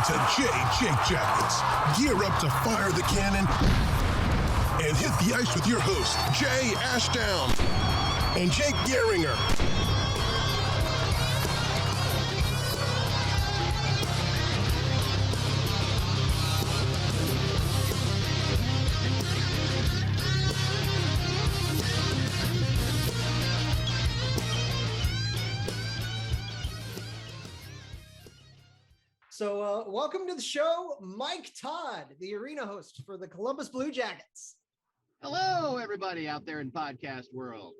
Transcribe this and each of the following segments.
to Jake Jackets. Gear up to fire the cannon and hit the ice with your host, Jay Ashdown and Jake Gehringer. So welcome to the show, Mike Todd, the arena host for the Columbus Blue Jackets. Hello, everybody out there in podcast world.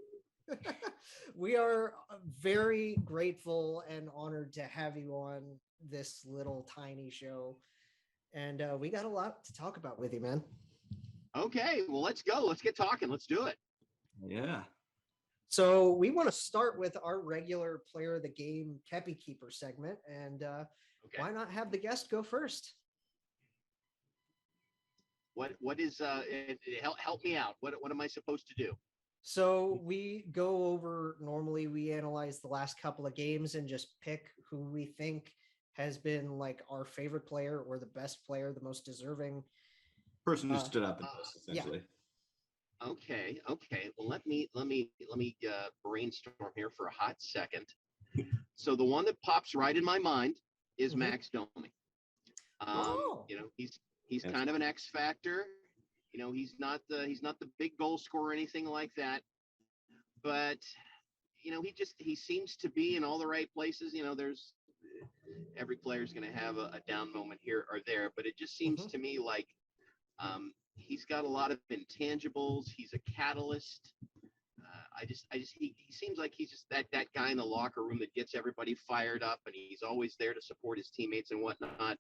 We are very grateful and honored to have you on this little tiny show. And we got a lot to talk about with you, man. Okay, well, let's go. Let's get talking. Let's do it. Yeah. So we want to start with our regular player of the game, Kepi Keeper segment. And why not have the guest go first? What is help me out? What am I supposed to do? So we go over, normally we analyze the last couple of games and just pick who we think has been like our favorite player or the best player, the most deserving person who stood out the most, essentially. Yeah. Okay. Well, let me brainstorm here for a hot second. So the one that pops right in my mind is Max Domi. You know, he's kind of an X factor. You know, he's not the big goal scorer or anything like that. But you know, he seems to be in all the right places. You know, there's every player's going to have a down moment here or there, but it just seems to me like he's got a lot of intangibles. He's a catalyst. He seems like he's just that guy in the locker room that gets everybody fired up, and he's always there to support his teammates and whatnot.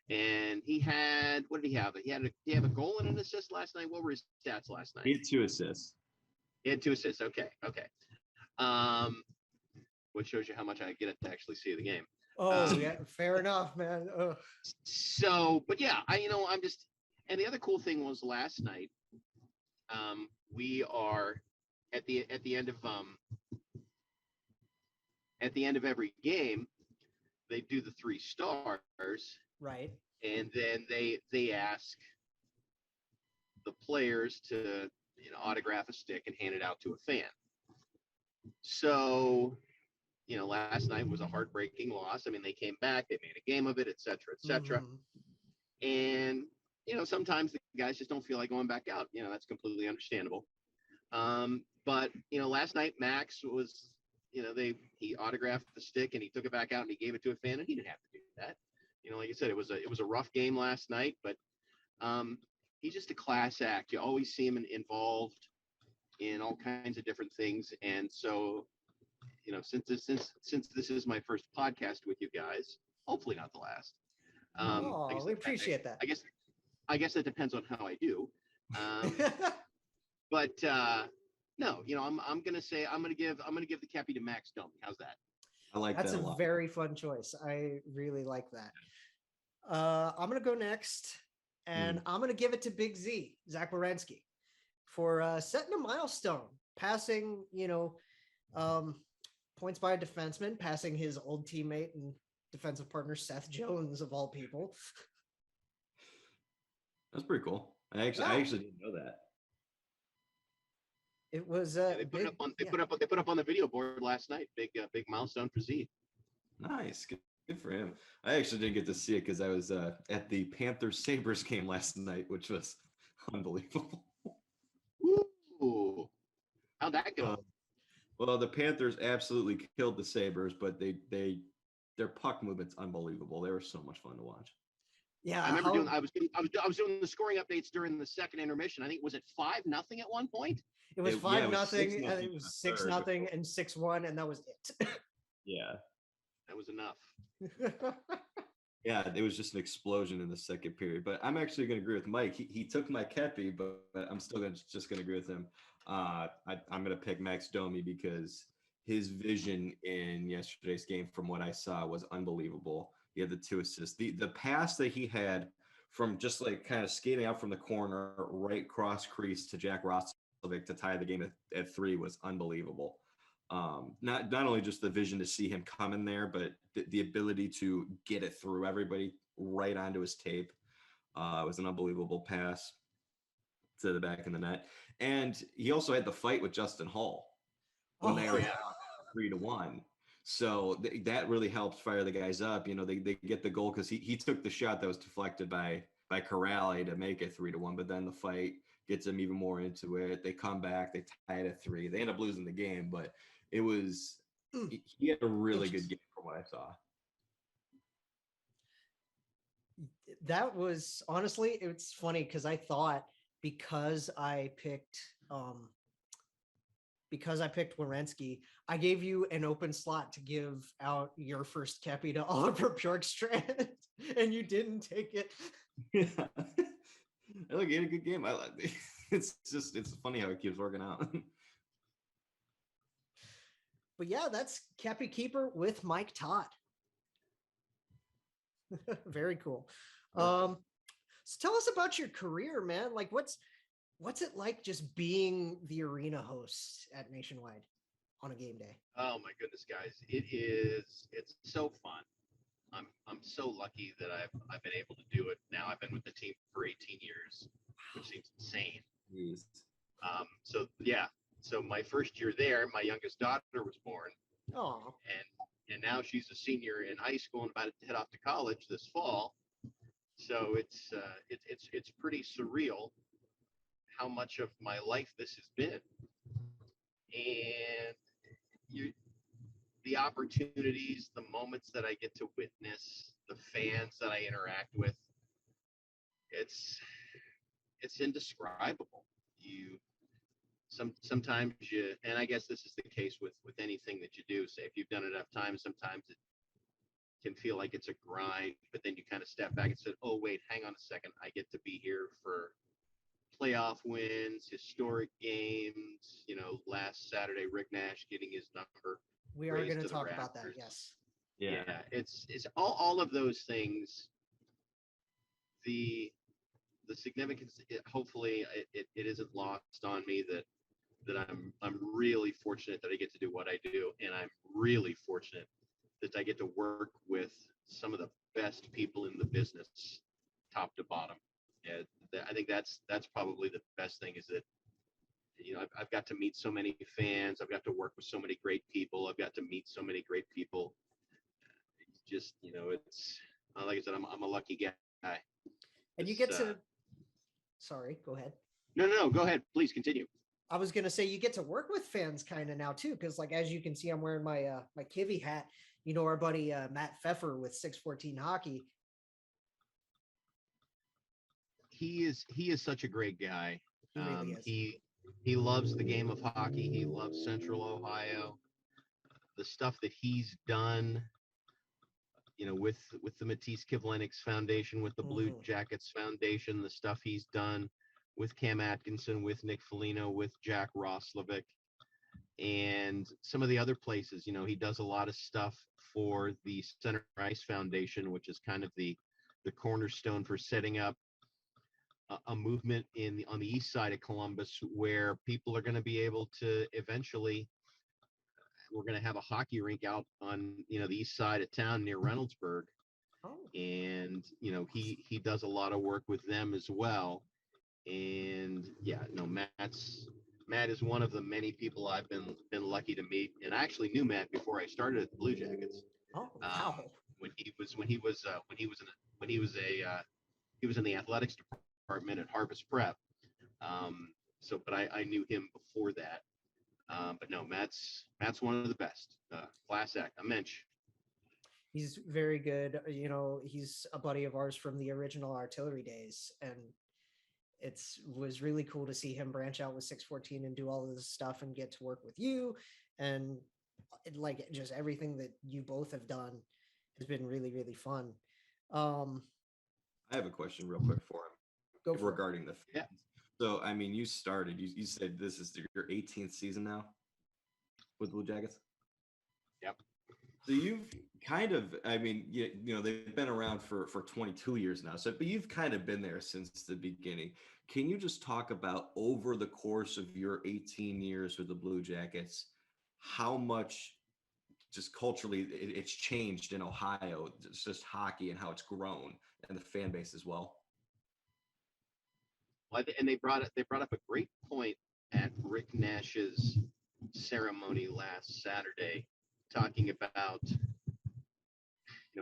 And he had, what did he have? Did he have a goal and an assist last night? What were his stats last night? He had 2 assists. Okay. Which shows you how much I get to actually see the game. Oh, yeah, fair enough, man. Ugh. So, but yeah, and the other cool thing was last night, we are at the end of every game, they do the 3 stars, right? And then they ask the players to autograph a stick and hand it out to a fan. So, last night was a heartbreaking loss. I mean, they came back, they made a game of it, et cetera. And sometimes the guys just don't feel like going back out. That's completely understandable. But last night Max was, he autographed the stick and he took it back out and he gave it to a fan, and he didn't have to do that. Like I said, it was a rough game last night, but he's just a class act. You always see him involved in all kinds of different things. And so, since this is my first podcast with you guys, hopefully not the last. We appreciate that. I guess it depends on how I do. But no, I'm gonna give the Kepi to Max Domi. How's that? I like That's that a a lot. very fun choice. I really like that. I'm gonna go next, and I'm gonna give it to Big Z, Zach Werenski, for setting a milestone, passing points by a defenseman, passing his old teammate and defensive partner Seth Jones, of all people. That's pretty cool. I actually didn't know that. It was they put it up on the video board last night. Big milestone for Z. Nice. Good for him. I actually didn't get to see it because I was at the Panthers-Sabres game last night, which was unbelievable. Ooh. How'd that go? Well, the Panthers absolutely killed the Sabres, but their puck movement's unbelievable. They were so much fun to watch. Yeah, I remember I was doing the scoring updates during the second intermission. I think, was it 5-0 at one point? It was 5-0, and it was 6-0 and 6-1, and that was it. Yeah. That was enough. Yeah, it was just an explosion in the second period. But I'm actually going to agree with Mike. He took my Kepi, but I'm still just going to agree with him. I'm going to pick Max Domi because his vision in yesterday's game, from what I saw, was unbelievable. He had the 2 assists. The pass that he had from just like kind of skating out from the corner, right cross crease to Jack Roslovic to tie the game at 3 was unbelievable. Not only just the vision to see him come in there, but the ability to get it through everybody right onto his tape. It was an unbelievable pass to the back of the net. And he also had the fight with Justin Hall when they were down 3-1. So that really helped fire the guys up. You know, they get the goal because he took the shot that was deflected by Kirill to make it 3-1. But then the fight gets them even more into it. They come back, they tie it at 3. They end up losing the game, but he had a really good game from what I saw. That was honestly, it's funny because I thought because I picked Werenski, I gave you an open slot to give out your first Kepi to Oliver Bjorkstrand, and you didn't take it. Yeah. Look, he had a good game. I like it. It's funny how it keeps working out. But yeah, that's Kepi Keeper with Mike Todd. Very cool. So tell us about your career, man. Like what's it like just being the arena host at Nationwide on a game day? Oh my goodness, guys. It's so fun. I'm so lucky that I've been able to do it now. I've been with the team for 18 years, which seems insane. Jeez. So my first year there, my youngest daughter was born. Oh. And now she's a senior in high school and about to head off to college this fall. So it's pretty surreal how much of my life this has been. And the opportunities, the moments that I get to witness, the fans that I interact with, it's indescribable. Sometimes you, and I guess this is the case with anything that you do. Say if you've done it enough times, sometimes it can feel like it's a grind, but then you kind of step back and say, oh wait, hang on a second, I get to be here for playoff wins, historic games. You know, last Saturday, Rick Nash getting his number. We are going to talk about that. Yes. Yeah. It's all of those things. The significance. Hopefully, it isn't lost on me that I'm really fortunate that I get to do what I do, and I'm really fortunate that I get to work with some of the best people in the business, top to bottom. And I think that's probably the best thing is that, you know, I've got to meet so many fans. I've got to work with so many great people. I've got to meet so many great people. It's just, you know, it's like I said, I'm a lucky guy. And you get to, sorry, go ahead. No, go ahead. Please continue. I was going to say you get to work with fans kind of now too. Cause like, as you can see, I'm wearing my Kivy hat, you know, our buddy, Matt Pfeffer with 614 Hockey. He is such a great guy. He really is. He loves the game of hockey. He loves Central Ohio. The stuff that he's done, you know, with the Matisse Kivlenix Foundation, with the Blue Jackets Foundation, the stuff he's done with Cam Atkinson, with Nick Foligno, with Jack Roslovic, and some of the other places. You know, he does a lot of stuff for the Center Ice Foundation, which is kind of the cornerstone for setting up a movement on the east side of Columbus, where people are going to be able to eventually, we're going to have a hockey rink out on, you know, the east side of town near Reynoldsburg. And, you know, he does a lot of work with them as well. And yeah, no, Matt is one of the many people I've been lucky to meet. And I actually knew Matt before I started at the Blue Jackets. Oh, wow. When he was in the athletics department at Harvest Prep. But I knew him before that. But no, Matt's one of the best. Class act, a mensch. He's very good. You know, he's a buddy of ours from the original Artillery days, and was really cool to see him branch out with 614 and do all of this stuff and get to work with you, and like just everything that you both have done has been really, really fun. I have a question real quick for him regarding the fans. Yeah. So, I mean, you started, you said this is your 18th season now with Blue Jackets? Yep. So you've kind of, I mean, you know, they've been around for 22 years now. So, but you've kind of been there since the beginning. Can you just talk about over the course of your 18 years with the Blue Jackets, how much just culturally it's changed in Ohio. It's just hockey and how it's grown, and the fan base as well. Well, and they brought up a great point at Rick Nash's ceremony last Saturday, talking about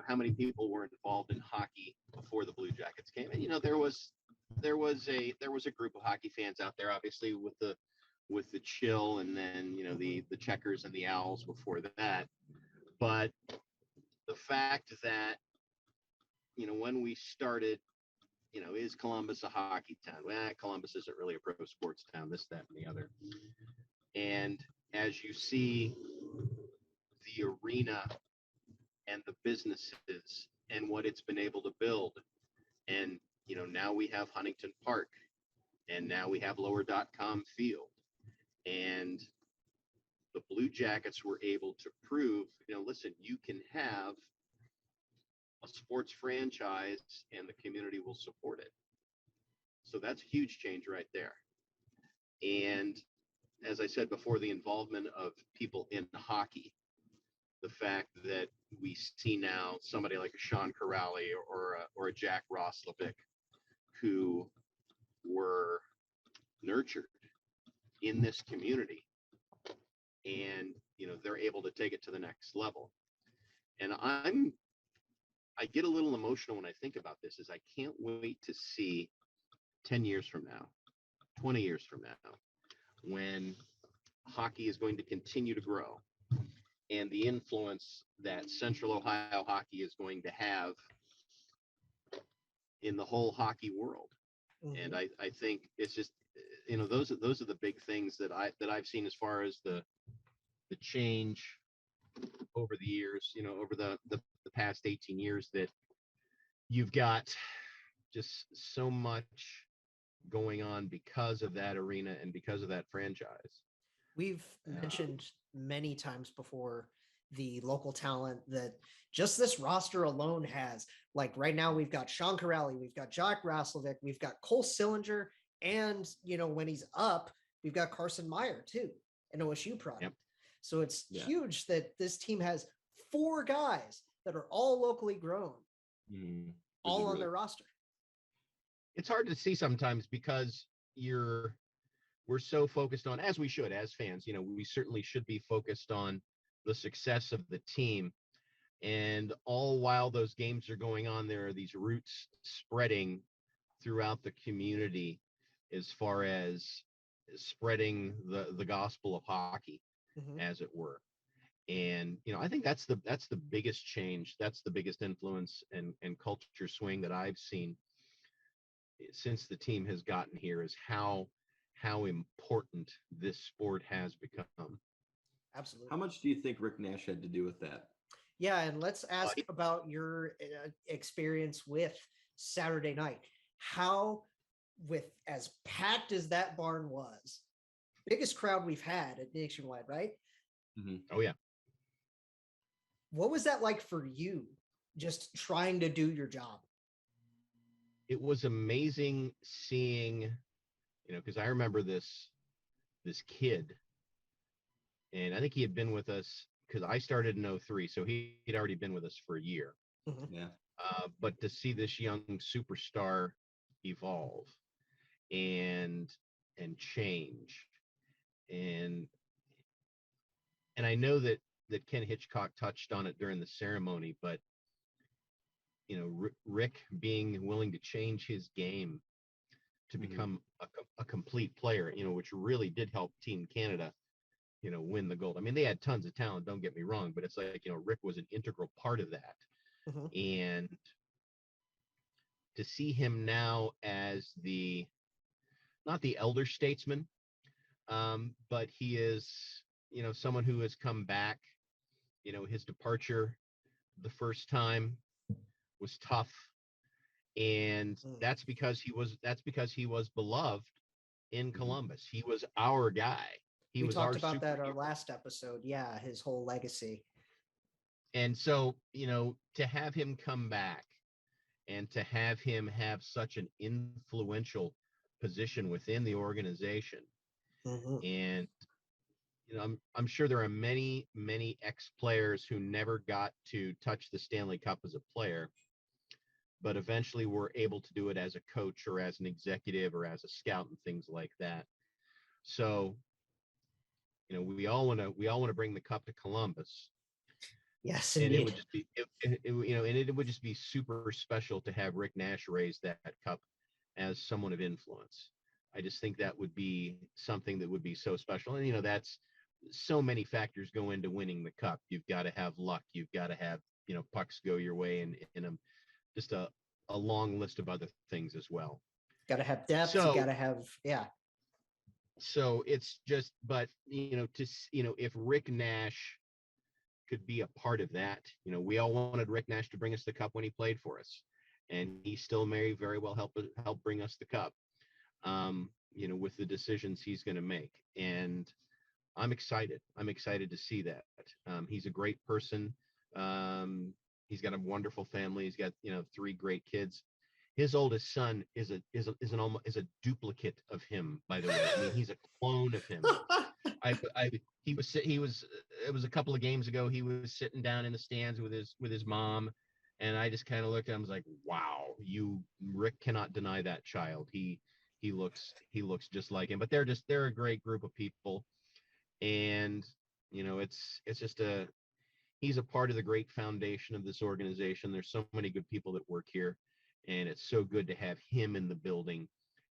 how many people were involved in hockey before the Blue Jackets came. And there was a group of hockey fans out there, obviously with the Chill, and then the Checkers and the Owls before that. But the fact that when we started, is Columbus a hockey town? Well, Columbus isn't really a pro sports town, this, that, and the other. And as you see the arena and the businesses and what it's been able to build, and now we have Huntington Park, and now we have Lower.com Field, and the Blue Jackets were able to prove, listen, you can have a sports franchise and the community will support it. So that's a huge change right there. And as I said before, the involvement of people in hockey, the fact that we see now somebody like a Sean Corrali or a Jack Roslovic, who were nurtured in this community, and they're able to take it to the next level. And I get a little emotional when I think about this. Is I can't wait to see 10 years from now, 20 years from now, when hockey is going to continue to grow, and the influence that Central Ohio hockey is going to have in the whole hockey world. Mm-hmm. And I think it's just, those are the big things that I've seen as far as the change over the years, over the past 18 years, that you've got just so much going on because of that arena and because of that franchise. We've mentioned many times before the local talent that just this roster alone has. Like right now, we've got Sean Corrali, we've got Jack Roslovic, we've got Cole Sillinger, and when he's up, we've got Carson Meyer too, an OSU product. Yep. So it's huge that this team has 4 guys that are all locally grown, all on their roster. It's hard to see sometimes because we're so focused on, as we should, as fans, we certainly should be focused on the success of the team. And all while those games are going on, there are these roots spreading throughout the community as far as spreading the gospel of hockey, as it were. And, I think that's the biggest change. That's the biggest influence and culture swing that I've seen since the team has gotten here, is how important this sport has become. Absolutely. How much do you think Rick Nash had to do with that? Yeah, and let's ask about your experience with Saturday night. How, with as packed as that barn was, biggest crowd we've had at Nationwide, right? Mm-hmm. Oh, yeah. What was that like for you, just trying to do your job? It was amazing seeing, because I remember this kid, and I think he had been with us because I started in 2003, so he'd already been with us for a year. Mm-hmm. Yeah. But to see this young superstar evolve and change, and I know that Ken Hitchcock touched on it during the ceremony, but Rick being willing to change his game to become a complete player, which really did help Team Canada, win the gold. I mean, they had tons of talent, don't get me wrong, but it's like, Rick was an integral part of that. Mm-hmm. And to see him now as not the elder statesman, but he is, someone who has come back. His departure the first time was tough, and that's because he was beloved in Columbus. He was our guy. We talked about that our last episode. Yeah, his whole legacy. And so, to have him come back and to have him have such an influential position within the organization, and I'm sure there are many ex-players who never got to touch the Stanley Cup as a player, but eventually were able to do it as a coach or as an executive or as a scout and things like that. So, we all want to bring the cup to Columbus. Yes, And indeed. it would just be, it would just be super special to have Rick Nash raise that cup as someone of influence. I just think that would be something that would be so special. And, that's so many factors go into winning the cup. You've got to have luck. You've got to have, pucks go your way and just a long list of other things as well. Got to have depth. So, you got to have, yeah. So it's just, but, if Rick Nash could be a part of that, we all wanted Rick Nash to bring us the cup when he played for us, and he still may very well help bring us the cup, with the decisions he's going to make. And I'm excited to see that. He's a great person. He's got a wonderful family. He's got, 3 great kids. His oldest son is a duplicate of him, by the way. I mean, he's a clone of him. It was a couple of games ago. He was sitting down in the stands with his mom, and I just kind of looked at him. I was like, wow, Rick cannot deny that child. He looks just like him. But they're a great group of people, and it's just he's a part of the great foundation of this organization. There's so many good people that work here, and it's so good to have him in the building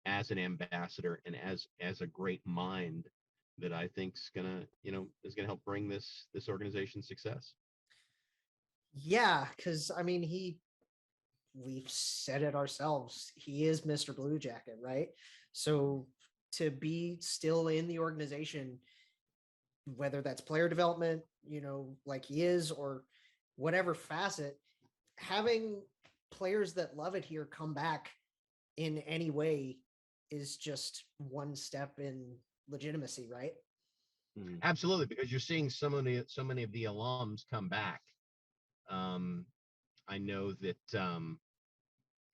as an ambassador and as a great mind that I think is gonna help bring this organization success. Yeah, because I mean, we've said it ourselves. He is Mr. Blue Jacket, right? So to be still in the organization, whether that's player development, like he is, or whatever facet, having players that love it here come back in any way is just one step in legitimacy, right? Absolutely, because you're seeing so many of the alums come back. I know that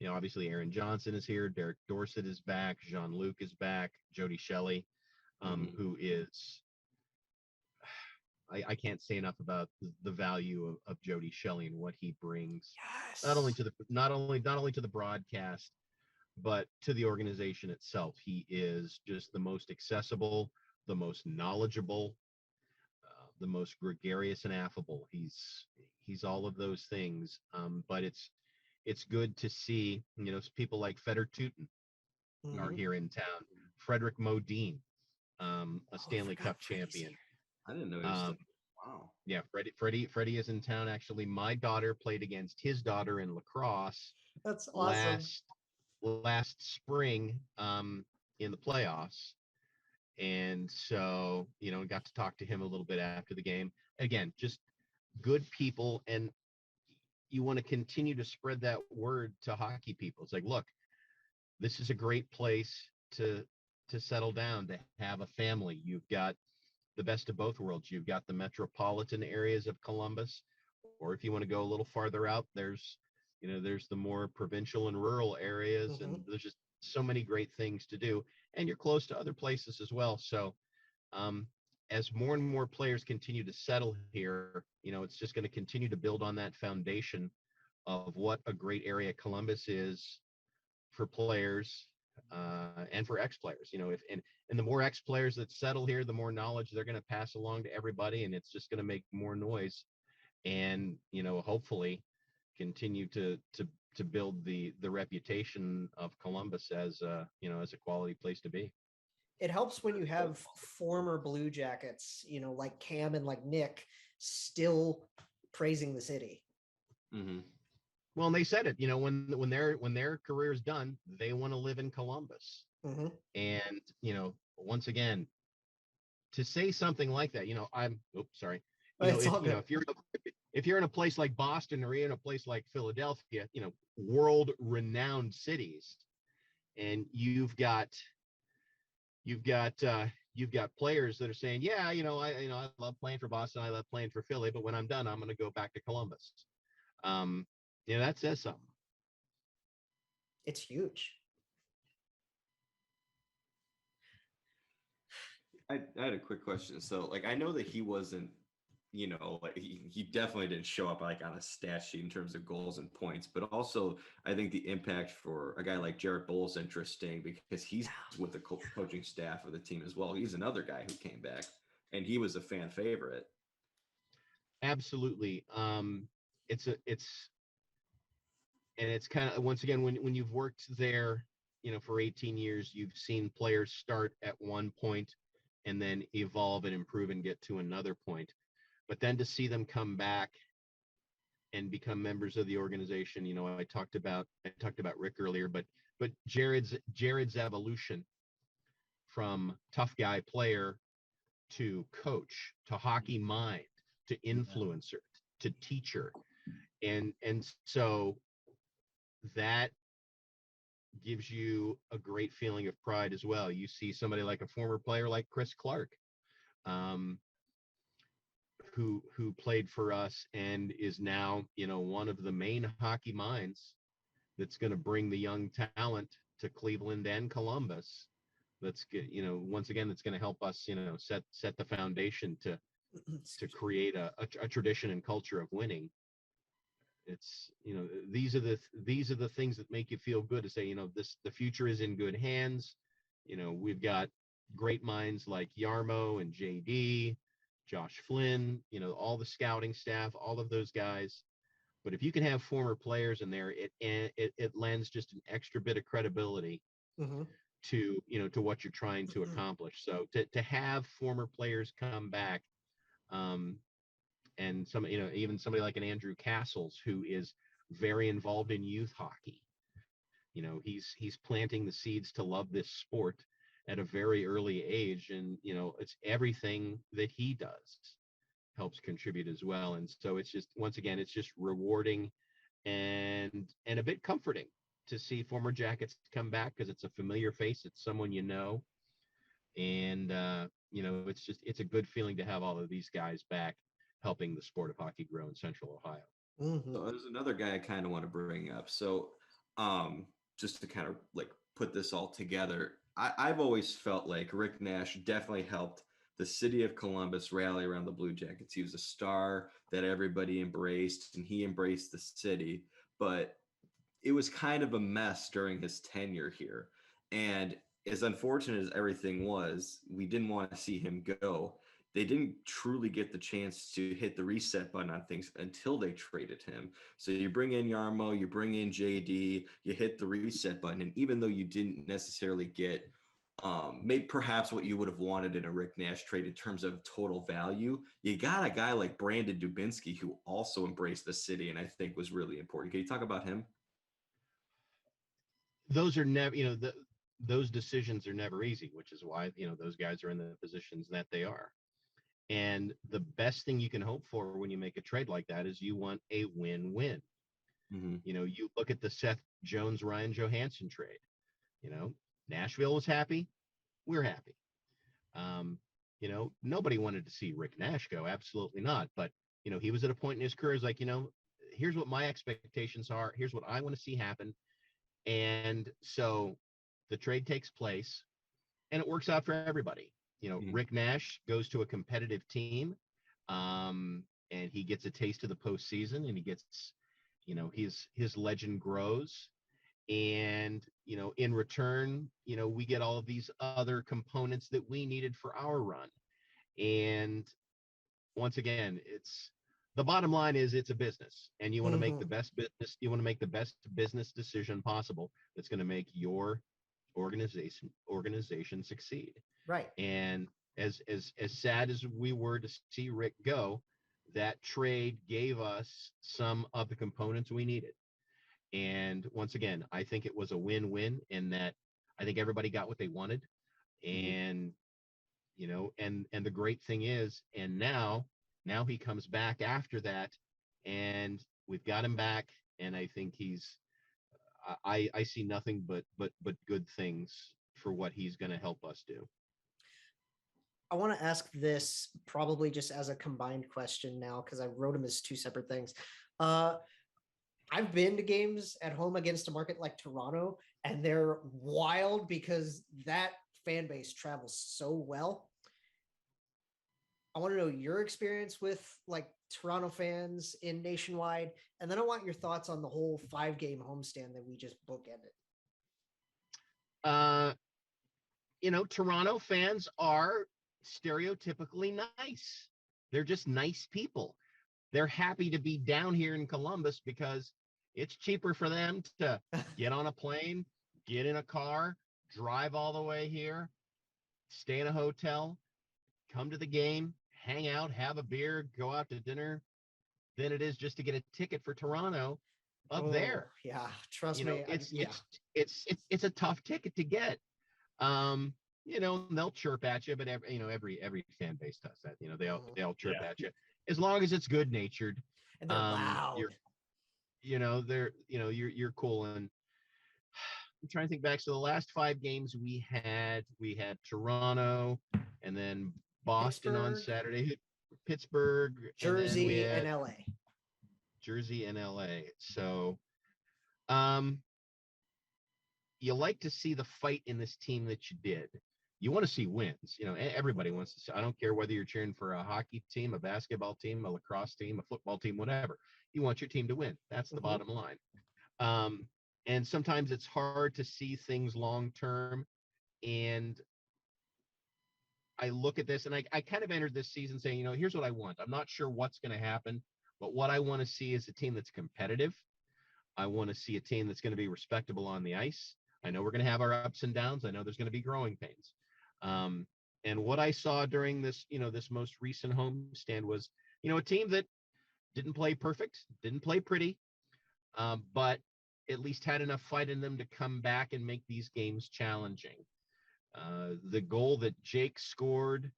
obviously Aaron Johnson is here, Derek Dorsett is back, Jean-Luc is back, Jody Shelley, who is, I can't say enough about the value of Jody Shelley and what he brings, Yes. not only to the broadcast, but to the organization itself. He is just the most accessible, the most knowledgeable, the most gregarious and affable. He's all of those things. But it's good to see, people like Feder Tutin are here in town. Frederick Modine, a Stanley Cup champion. I didn't know he was wow. Yeah, Freddie is in town. Actually, my daughter played against his daughter in lacrosse. That's awesome. Last spring, in the playoffs. And so, got to talk to him a little bit after the game. Again, just good people. And you want to continue to spread that word to hockey people. It's like, look, this is a great place to settle down, to have a family. You've got the best of both worlds. You've got the metropolitan areas of Columbus, or if you want to go a little farther out, there's the more provincial and rural areas, and there's just so many great things to do, and you're close to other places as well. So as more and more players continue to settle here, it's just going to continue to build on that foundation of what a great area Columbus is for players, and for ex-players. And the more ex-players that settle here, the more knowledge they're going to pass along to everybody, and it's just going to make more noise, and hopefully continue to build the reputation of Columbus as a quality place to be. It helps when you have former Blue Jackets, like Cam and like Nick, still praising the city. Well, and they said it, when their career is done, they want to live in Columbus. And once again, to say something like that, if you're in a place like Boston, or you're in a place like Philadelphia, world renowned cities, and you've got players that are saying, yeah, I love playing for Boston, I love playing for Philly, but when I'm done, I'm going to go back to Columbus. That says something. It's huge. I had a quick question. So, like, I know that he wasn't, like he definitely didn't show up like on a stat sheet in terms of goals and points, but also I think the impact for a guy like Jarrett Bull is interesting because he's with the coaching staff of the team as well. He's another guy who came back, and he was a fan favorite. Absolutely. It's kind of, once again, when you've worked there, for 18 years, you've seen players start at one point and then evolve and improve and get to another point. But then to see them come back and become members of the organization, I talked about Rick earlier, but Jared's evolution from tough guy player to coach to hockey mind to influencer to teacher, and so that gives you a great feeling of pride as well. You see somebody like a former player like Chris Clark, who played for us and is now, one of the main hockey minds that's going to bring the young talent to Cleveland and Columbus. That's good, once again, that's going to help us, set the foundation to create a tradition and culture of winning. It's, these are the things that make you feel good to say, the future is in good hands. We've got great minds like Yarmo and JD, Josh Flynn, all the scouting staff, all of those guys. But if you can have former players in there, it lends just an extra bit of credibility to what you're trying to accomplish. So to have former players come back, and some, even somebody like an Andrew Castles, who is very involved in youth hockey. He's planting the seeds to love this sport at a very early age, and it's everything that he does helps contribute as well. And so it's just, once again, it's just rewarding and a bit comforting to see former Jackets come back, because it's a familiar face, it's someone and it's a good feeling to have all of these guys back helping the sport of hockey grow in Central Ohio. So there's another guy I kind of want to bring up. So just to kind of like put this all together, I've always felt like Rick Nash definitely helped the city of Columbus rally around the Blue Jackets. He was a star that everybody embraced, and he embraced the city. But it was kind of a mess during his tenure here. And as unfortunate as everything was, we didn't want to see him go. They didn't truly get the chance to hit the reset button on things until they traded him. So you bring in Yarmo, you bring in JD, you hit the reset button. And even though you didn't necessarily get maybe perhaps what you would have wanted in a Rick Nash trade in terms of total value, you got a guy like Brandon Dubinsky, who also embraced the city and I think was really important. Can you talk about him? Those are never, those decisions are never easy, which is why, those guys are in the positions that they are. And the best thing you can hope for when you make a trade like that is you want a win-win. You look at the Seth Jones, Ryan Johansson trade, Nashville was happy. We're happy. Nobody wanted to see Rick Nash go. Absolutely not. But, he was at a point in his career, is like, here's what my expectations are. Here's what I want to see happen. And so the trade takes place and it works out for everybody. Rick Nash goes to a competitive team, and he gets a taste of the postseason, and he gets, his legend grows. And, in return, we get all of these other components that we needed for our run. And once again, the bottom line is it's a business, and you want to make the best business. You want to make the best business decision possible that's going to make your organization succeed. Right. And as sad as we were to see Rick go, that trade gave us some of the components we needed. And once again, I think it was a win-win in that I think everybody got what they wanted. And, and the great thing is, and now he comes back after that, and we've got him back. And I think I see nothing but good things for what he's going to help us do. I want to ask this probably just as a combined question now, because I wrote them as two separate things. I've been to games at home against a market like Toronto, and they're wild because that fan base travels so well. I want to know your experience with like Toronto fans in Nationwide, and then I want your thoughts on the whole 5-game homestand that we just bookended. Toronto fans are stereotypically nice. They're just nice people. They're happy to be down here in Columbus because it's cheaper for them to get on a plane, get in a car, drive all the way here, stay in a hotel, come to the game, hang out, have a beer, go out to dinner, than it is just to get a ticket for Toronto up there. Yeah, trust me. It's a tough ticket to get. They'll chirp at you, but every fan base does that. They'll chirp at you as long as it's good natured. And they're loud. You're cool. And I'm trying to think back. So the last 5 games we had Toronto, and then Boston on Saturday, Pittsburgh, Jersey, and LA. Jersey and LA. So, you like to see the fight in this team that you did. You want to see wins. Everybody wants to see. I don't care whether you're cheering for a hockey team, a basketball team, a lacrosse team, a football team, whatever. You want your team to win. That's the bottom line. And sometimes it's hard to see things long term. And I look at this, and I kind of entered this season saying, here's what I want. I'm not sure what's going to happen, but what I want to see is a team that's competitive. I want to see a team that's going to be respectable on the ice. I know we're going to have our ups and downs. I know there's going to be growing pains. And what I saw during this, this most recent homestand was, a team that didn't play perfect, didn't play pretty, but at least had enough fight in them to come back and make these games challenging. The goal that Jake scored,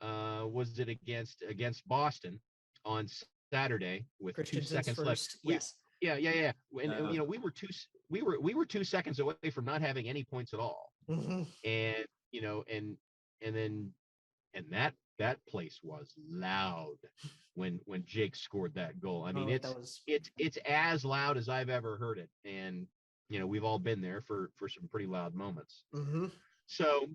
was it against Boston on Saturday with 2 seconds left? Yes. Yeah. And we were 2 seconds away from not having any points at all. Mm-hmm. And that place was loud when Jake scored that goal. I mean, it's as loud as I've ever heard it. And we've all been there for some pretty loud moments. Mm-hmm. So,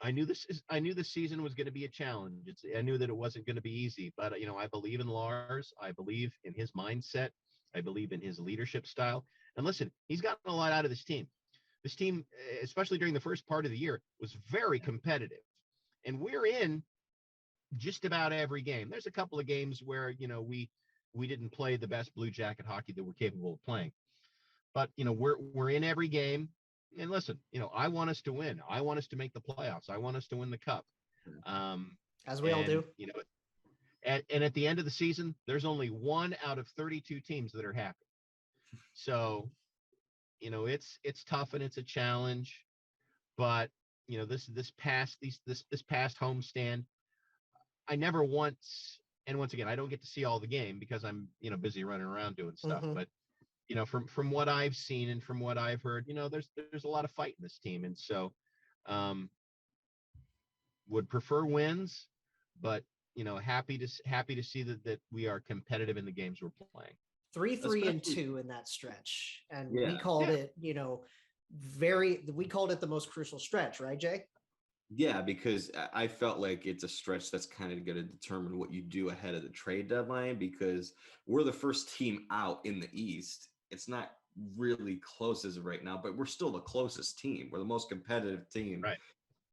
I knew the season was going to be a challenge. I knew that it wasn't going to be easy, but I believe in Lars. I believe in his mindset. I believe in his leadership style. And listen, he's gotten a lot out of this team. This team, especially during the first part of the year, was very competitive. And we're in just about every game. There's a couple of games where, we didn't play the best Blue Jacket hockey that we're capable of playing. But, we're in every game. And listen, I want us to win. I want us to make the playoffs. I want us to win the cup. As we all do. And at the end of the season, there's only 1 out of 32 teams that are happy. So, it's tough and it's a challenge. But, this past homestand, I never once, and once again, I don't get to see all the game because I'm, busy running around doing stuff. Mm-hmm. But from what I've seen and from what I've heard, there's a lot of fight in this team. And so, would prefer wins, but, happy to see that we are competitive in the games we're playing. 3-3-2 in that stretch. And we called it, we called it the most crucial stretch, right, Jay? Yeah, because I felt like it's a stretch that's kind of going to determine what you do ahead of the trade deadline, because we're the first team out in the East. It's not really close as of right now, but we're still the closest team. We're the most competitive team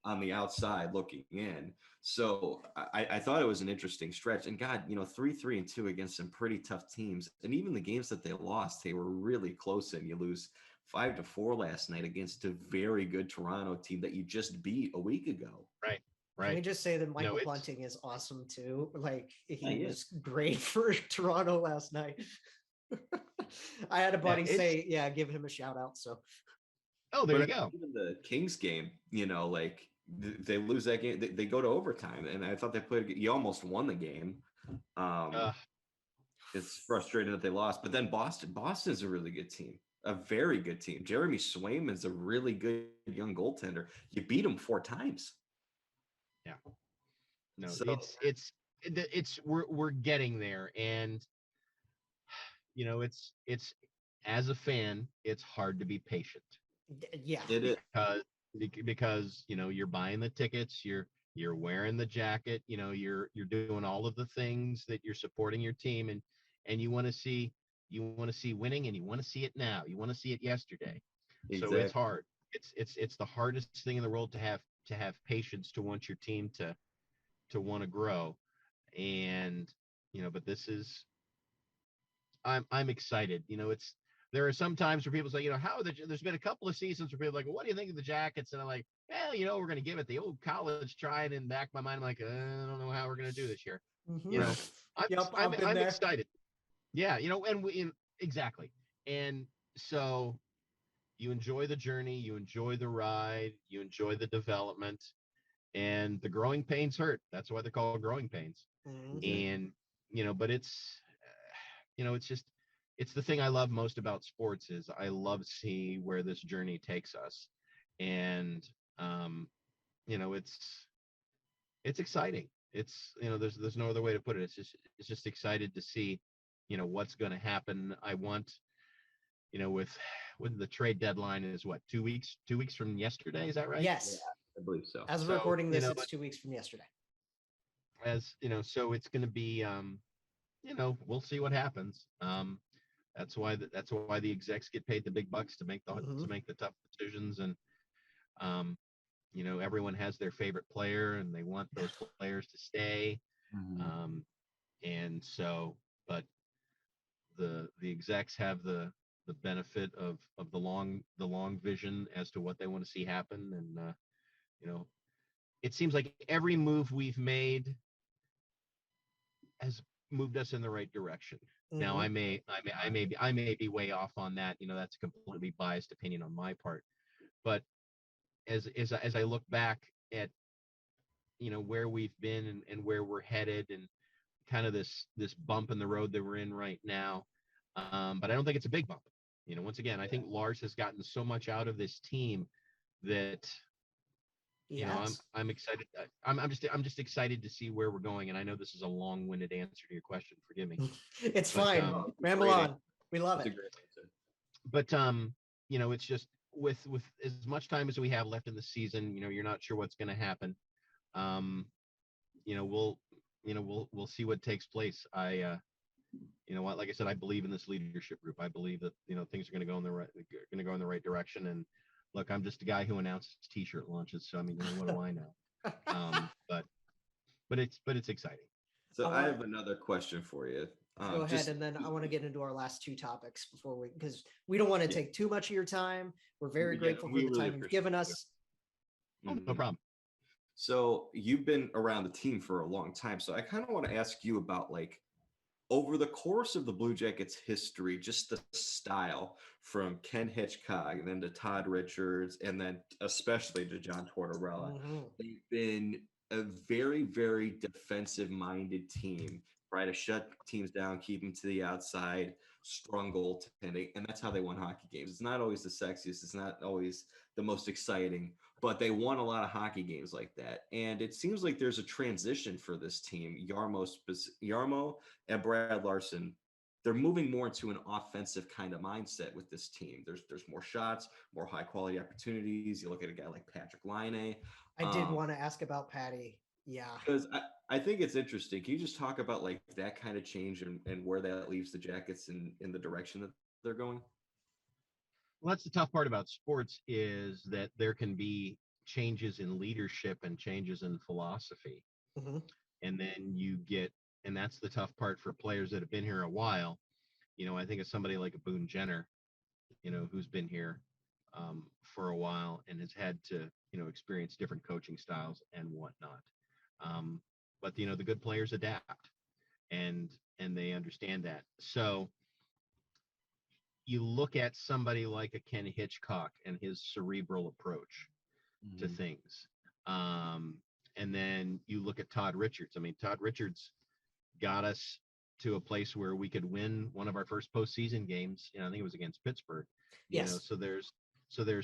on the outside looking in. So I thought it was an interesting stretch. And God, 3-3-2 against some pretty tough teams. And even the games that they lost, they were really close in. You lose 5-4 last night against a very good Toronto team that you just beat a week ago. Right. Can we just say that Michael Bunting is awesome too? Like, he was great for Toronto last night. I had a buddy say, give him a shout out. So, there you go. Even the Kings game, they lose that game. They go to overtime, and I thought they played. You almost won the game. It's frustrating that they lost, but then Boston's a really good team, a very good team. Jeremy Swayman's a really good young goaltender. You beat him 4 times. Yeah. No, so, it's we're getting there, and it's as a fan, it's hard to be patient. Yeah, it is because you're buying the tickets, you're you're wearing the jacket, you're doing all of the things that you're supporting your team, and you want to see winning, and you want to see it now. You want to see it yesterday. So it's Exactly. hard. It's the hardest thing in the world to have patience, to want your team to want to grow. And but this is I'm excited. There are some times where people say, there's been a couple of seasons where people are like, well, what do you think of the Jackets? And I'm like, well, we're going to give it the old college try. And in the back of my mind, I'm like, I don't know how we're going to do this year. Mhm. I'm Yep, I'm, I've been I'm there. excited. Yeah, exactly. And so you enjoy the journey, you enjoy the ride, you enjoy the development, and the growing pains hurt. That's why they're called growing pains. Mhm. And but it's the thing I love most about sports is I love seeing where this journey takes us. And you know it's exciting. There's no other way to put it. It's just excited to see what's going to happen. I want with the trade deadline is what, 2 weeks from yesterday, is that right? Yes. I believe so. As of So, recording this, it's 2 weeks from yesterday. so it's going to be we'll see what happens. That's why the execs get paid the big bucks to make Mhm. the tough decisions. And um everyone has their favorite player and they want those players to stay. um and so but the execs have the benefit of the long vision as to what they want to see happen. And you know it seems like every move we've made has moved us in the right direction. Now, Mhm. I may be way off on that. That's a completely biased opinion on my part. But as I look back at where we've been and where we're headed, and kind of this bump in the road that we're in right now, but I don't think it's a big bump. Once again, I think Lars has gotten so much out of this team that Yes. I'm excited. I'm just excited to see where we're going. And I know this is a long-winded answer to your question. Forgive me. It's But fine. Ramble on. We love That's a it. great answer. but it's just with as much time as we have left in the season, you're not sure what's going to happen. um we'll we'll see what takes place. What, like I said, I believe in this leadership group. I believe that things are going to go in the right direction. And look, I'm just a guy who announces t-shirt launches, so I mean, what do I know? But it's exciting. So I I want have another question for you. go ahead, Just and then I want to get into our last two topics because we don't want to yeah, take too much of your time. We're very yeah, grateful for we the really time you've appreciate given it. us. Oh, no Mhm. problem. So you've been around the team for a long time. So I kind of want to ask you about, like, over the course of the Blue Jackets history, just the style from Ken Hitchcock and then to Todd Richards and then especially to John Tortorella. Mhm. They've been a very, very defensive minded team. Try to shut teams down, keep them to the outside, strong goaltending, and that's how they won hockey games. It's not always the sexiest, it's not always the most exciting, but they won a lot of hockey games like that. And it seems like there's a transition for this team. Yarmo and Brad Larson, they're moving more into an offensive kind of mindset with this team. There's more shots, more high quality opportunities. You look at a guy like Patrick Laine. I did want to ask about Patty. Yeah. Because I think it's interesting. Can you just talk about like that kind of change and where that leaves the Jackets in the direction that they're going? Well, that's the tough part about sports, is that there can be changes in leadership and changes in philosophy. Mhm. And then and that's the tough part for players that have been here a while. I think of somebody like a Boone Jenner, who's been here for a while and has had to, experience different coaching styles and whatnot. But the good players adapt, and they understand that. So you look at somebody like a Ken Hitchcock and his cerebral approach to things. And then you look at Todd Richards. I mean, Todd Richards got us to a place where we could win one of our first postseason games. I think it was against Pittsburgh. Yes. So there's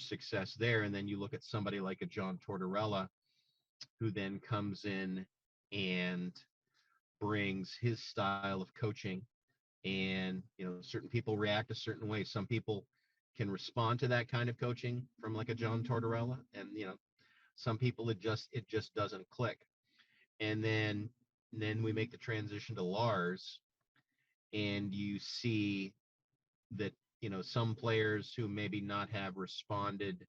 success there. And then you look at somebody like a John Tortorella, who then comes in and brings his style of coaching. And certain people react a certain way. Some people can respond to that kind of coaching from like a John Tortorella, and Some people it just doesn't click. And then we make the transition to Lars, and you see that, some players who maybe not have responded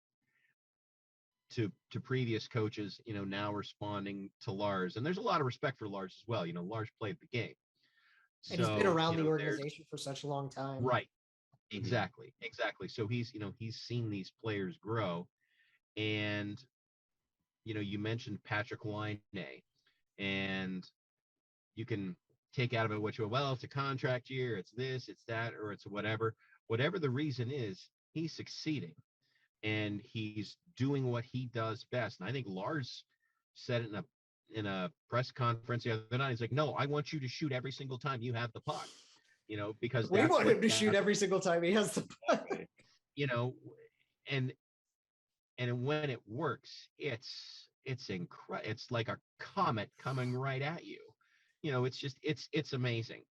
to previous coaches, now responding to Lars. And there's a lot of respect for Lars as well. Lars played the game. And he's been around the organization for such a long time. Right. Exactly. So he's seen these players grow. And, you mentioned Patrick Laine, and you can take out of it what it's a contract year, it's this, it's that, or it's whatever the reason is, he's succeeding and he's doing what he does best. And I think Lars said it in a press conference the other night. He's like, no, I want you to shoot every single time you have the puck, because we want him to shoot every single time he has the puck, and when it works, it's incredible. It's like a comet coming right at you. It's amazing.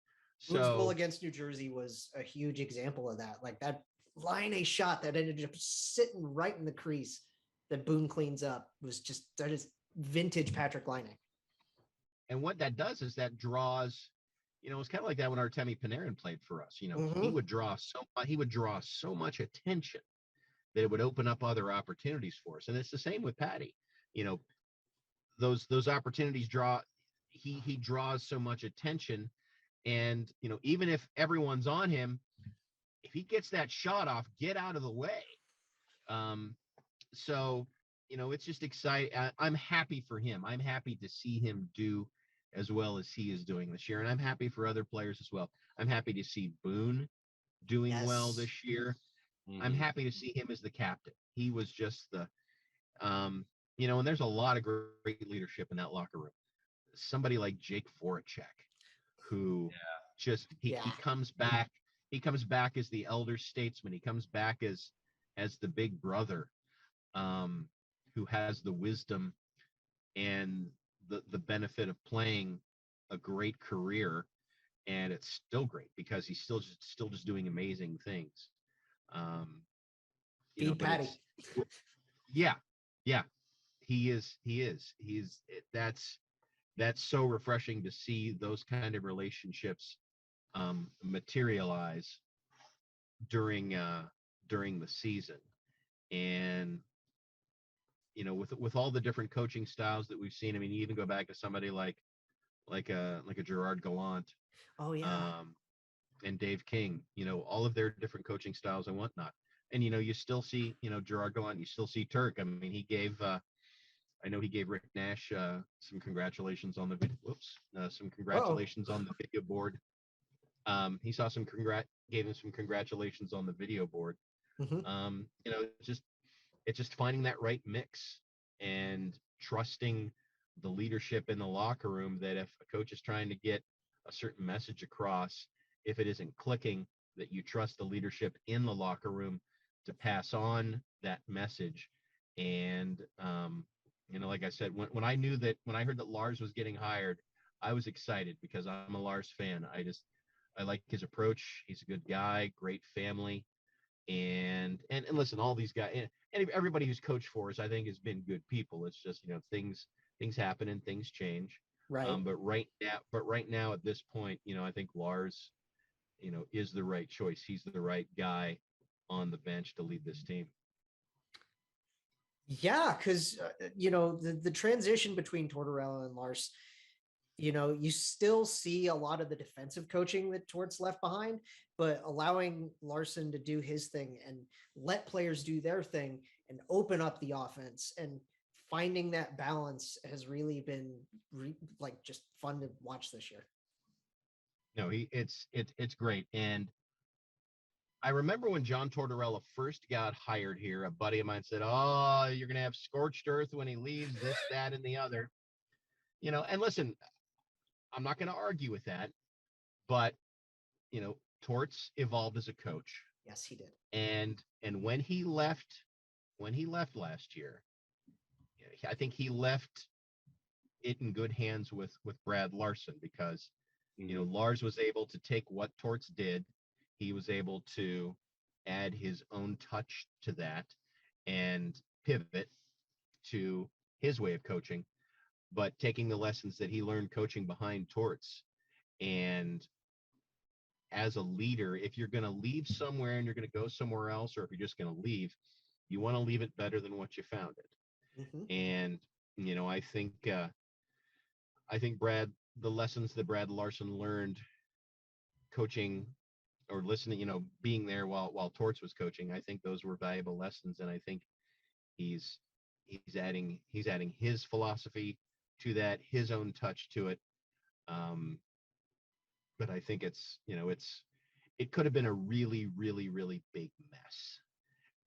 Boone's goal against New Jersey was a huge example of that. Like that Laine shot that ended up sitting right in the crease that Boone cleans up that is vintage Patrick Laine. And what that does is that draws, it's kind of like that when Artemi Panarin played for us. He would draw so much attention that it would open up other opportunities for us. And it's the same with Patty. Those opportunities he draws so much attention, and even if everyone's on him, if he gets that shot off, get out of the way. So it's just exciting. I'm happy for him. I'm happy to see him do as well as he is doing this year, and I'm happy for other players as well. I'm happy to see Boone doing well this year. I'm happy to see him as the captain. He was just and there's a lot of great leadership in that locker room. Somebody like Jake Voracek, who he comes back. He comes back as the elder statesman. He comes back as the big brother, who has the wisdom and the benefit of playing a great career, and it's still great because he's still just doing amazing things. Feed Patty. Yeah, he is. That's so refreshing to see those kind of relationships materialize during the season. And with all the different coaching styles that we've seen, I mean, you even go back to somebody like a Gerard Gallant, and Dave King, all of their different coaching styles and whatnot. And you still see Gerard Gallant, you still see Turk. I mean, he gave I know he gave Rick Nash some congratulations on the video. Some congratulations on the video board. He saw gave him some congratulations on the video board. It's just finding that right mix and trusting the leadership in the locker room, that if a coach is trying to get a certain message across, if it isn't clicking, that you trust the leadership in the locker room to pass on that message. And like I said, when I heard that Lars was getting hired, I was excited because I'm a Lars fan. I like his approach. He's a good guy, great family. And listen, all these guys and everybody who's coached for us, I think, has been good people. It's just, things happen and things change. Right. But right now at this point, I think Lars, is the right choice. He's the right guy on the bench to lead this team. Yeah, because the transition between Tortorella and Lars, you still see a lot of the defensive coaching that Torts left behind, but allowing Larson to do his thing and let players do their thing and open up the offense, and finding that balance has really been just fun to watch this year. No, it's great. And I remember when John Tortorella first got hired here, a buddy of mine said, "Oh, you're going to have scorched earth when he leaves, this, that, and the other." And listen, I'm not going to argue with that, but Torts evolved as a coach. Yes, he did. And when he left last year, I think he left it in good hands with Brad Larson, because Lars was able to take what Torts did. He was able to add his own touch to that and pivot to his way of coaching, but taking the lessons that he learned coaching behind Torts. And as a leader, if you're going to leave somewhere and you're going to go somewhere else, or if you're just going to leave, you want to leave it better than what you found it. Mm-hmm. And, I think the lessons that Brad Larson learned coaching or listening, being there while Torts was coaching, I think those were valuable lessons. And I think he's adding his philosophy to that, his own touch to it. But I think it could have been a really, really, really big mess,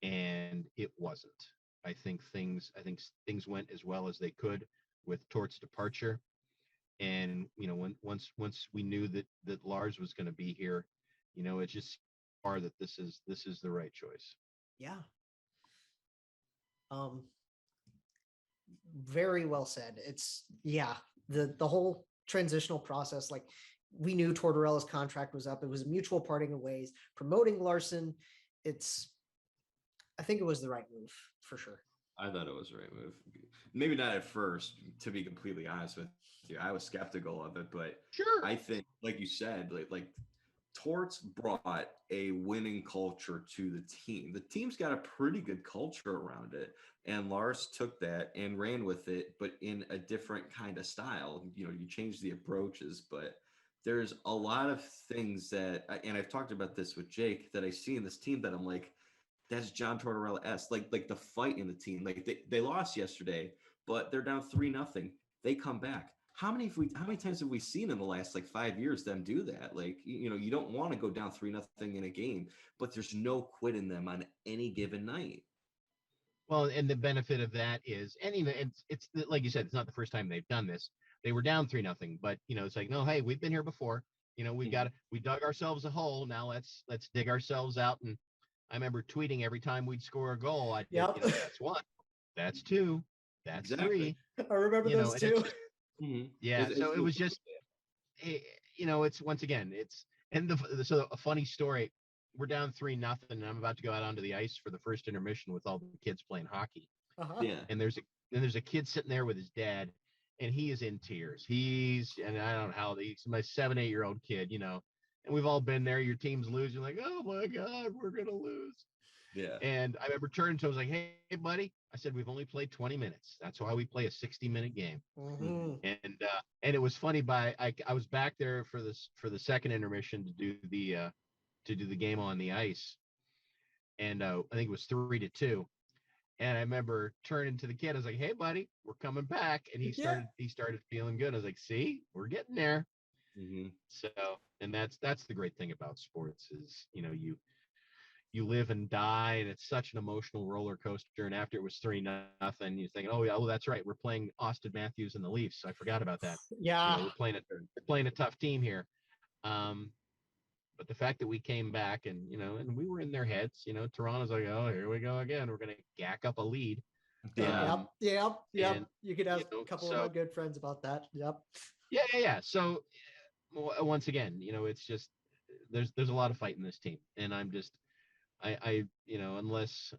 and it wasn't. I think things went as well as they could with Tort's departure. And, once we knew that Lars was going to be here, it's just far that this is the right choice. Yeah. Very well said. It's the whole transitional process. Like, we knew Tortorella's contract was up. It was a mutual parting of ways. Promoting Larson, I think it was the right move for sure. I thought it was the right move. Maybe not at first, to be completely honest with you. I was skeptical of it, but sure. I think, like you said, like Torts brought a winning culture to the team. The team's got a pretty good culture around it, and Lars took that and ran with it, but in a different kind of style. You change the approaches, but there's a lot of things that, and I've talked about this with Jake, that I see in this team that I'm like, that's John Tortorella-esque. Like the fight in the team. Like they lost yesterday, but they're down 3-0. They come back. How many times have we seen in the last 5 years them do that? Like, you don't want to go down 3-0 in a game, but there's no quit in them on any given night. Well, and the benefit of that is, and it's like you said, it's not the first time they've done this. They were down 3-0, but it's like, no, hey, we've been here before. We dug ourselves a hole. Now let's dig ourselves out. And I remember tweeting every time we'd score a goal. That's one, that's two, that's three. I remember those two. Yeah. So it was just, it's once again, so a funny story. We're down 3-0, and I'm about to go out onto the ice for the first intermission with all the kids playing hockey. Uh-huh. Yeah. And there's a kid sitting there with his dad, and he is in tears. And I don't know how, he's my 7-8-year-old kid, and we've all been there. Your team's losing, like, oh my God, we're gonna lose. Yeah. And I remember turning to him, I was like, hey buddy, I said, we've only played 20 minutes. That's why we play a 60-minute game. Mm-hmm. And it was funny, I was back there for the second intermission to do the game on the ice. And I think it was 3-2. And I remember turning to the kid. I was like, hey buddy, we're coming back. And he started feeling good. I was like, see, we're getting there. Mm-hmm. So, and that's the great thing about sports is, you live and die, and it's such an emotional roller coaster. And after it was 3-0, you think, oh yeah, that's right, we're playing Austin Matthews and the Leafs. I forgot about that. Yeah, we're playing a tough team here. But the fact that we came back and we were in their heads, Toronto's like, oh, here we go again. We're gonna gack up a lead. Yep. And, you could ask a couple of my good friends about that. Yep. Yeah. So once again, it's just there's a lot of fight in this team, and I'm just unless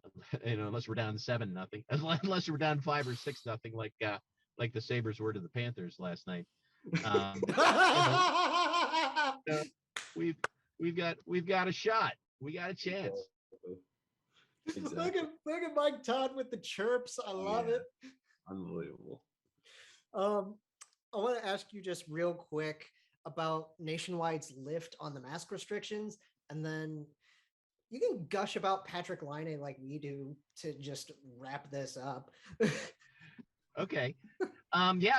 we're down 7-0, unless we're down 5 or 6-0, like the Sabres were to the Panthers last night. We've got a shot. We got a chance. Exactly. Look at Mike Todd with the chirps. I love it. Unbelievable. I want to ask you just real quick about Nationwide's lift on the mask restrictions, and then you can gush about Patrick Laine like we do to just wrap this up. Okay.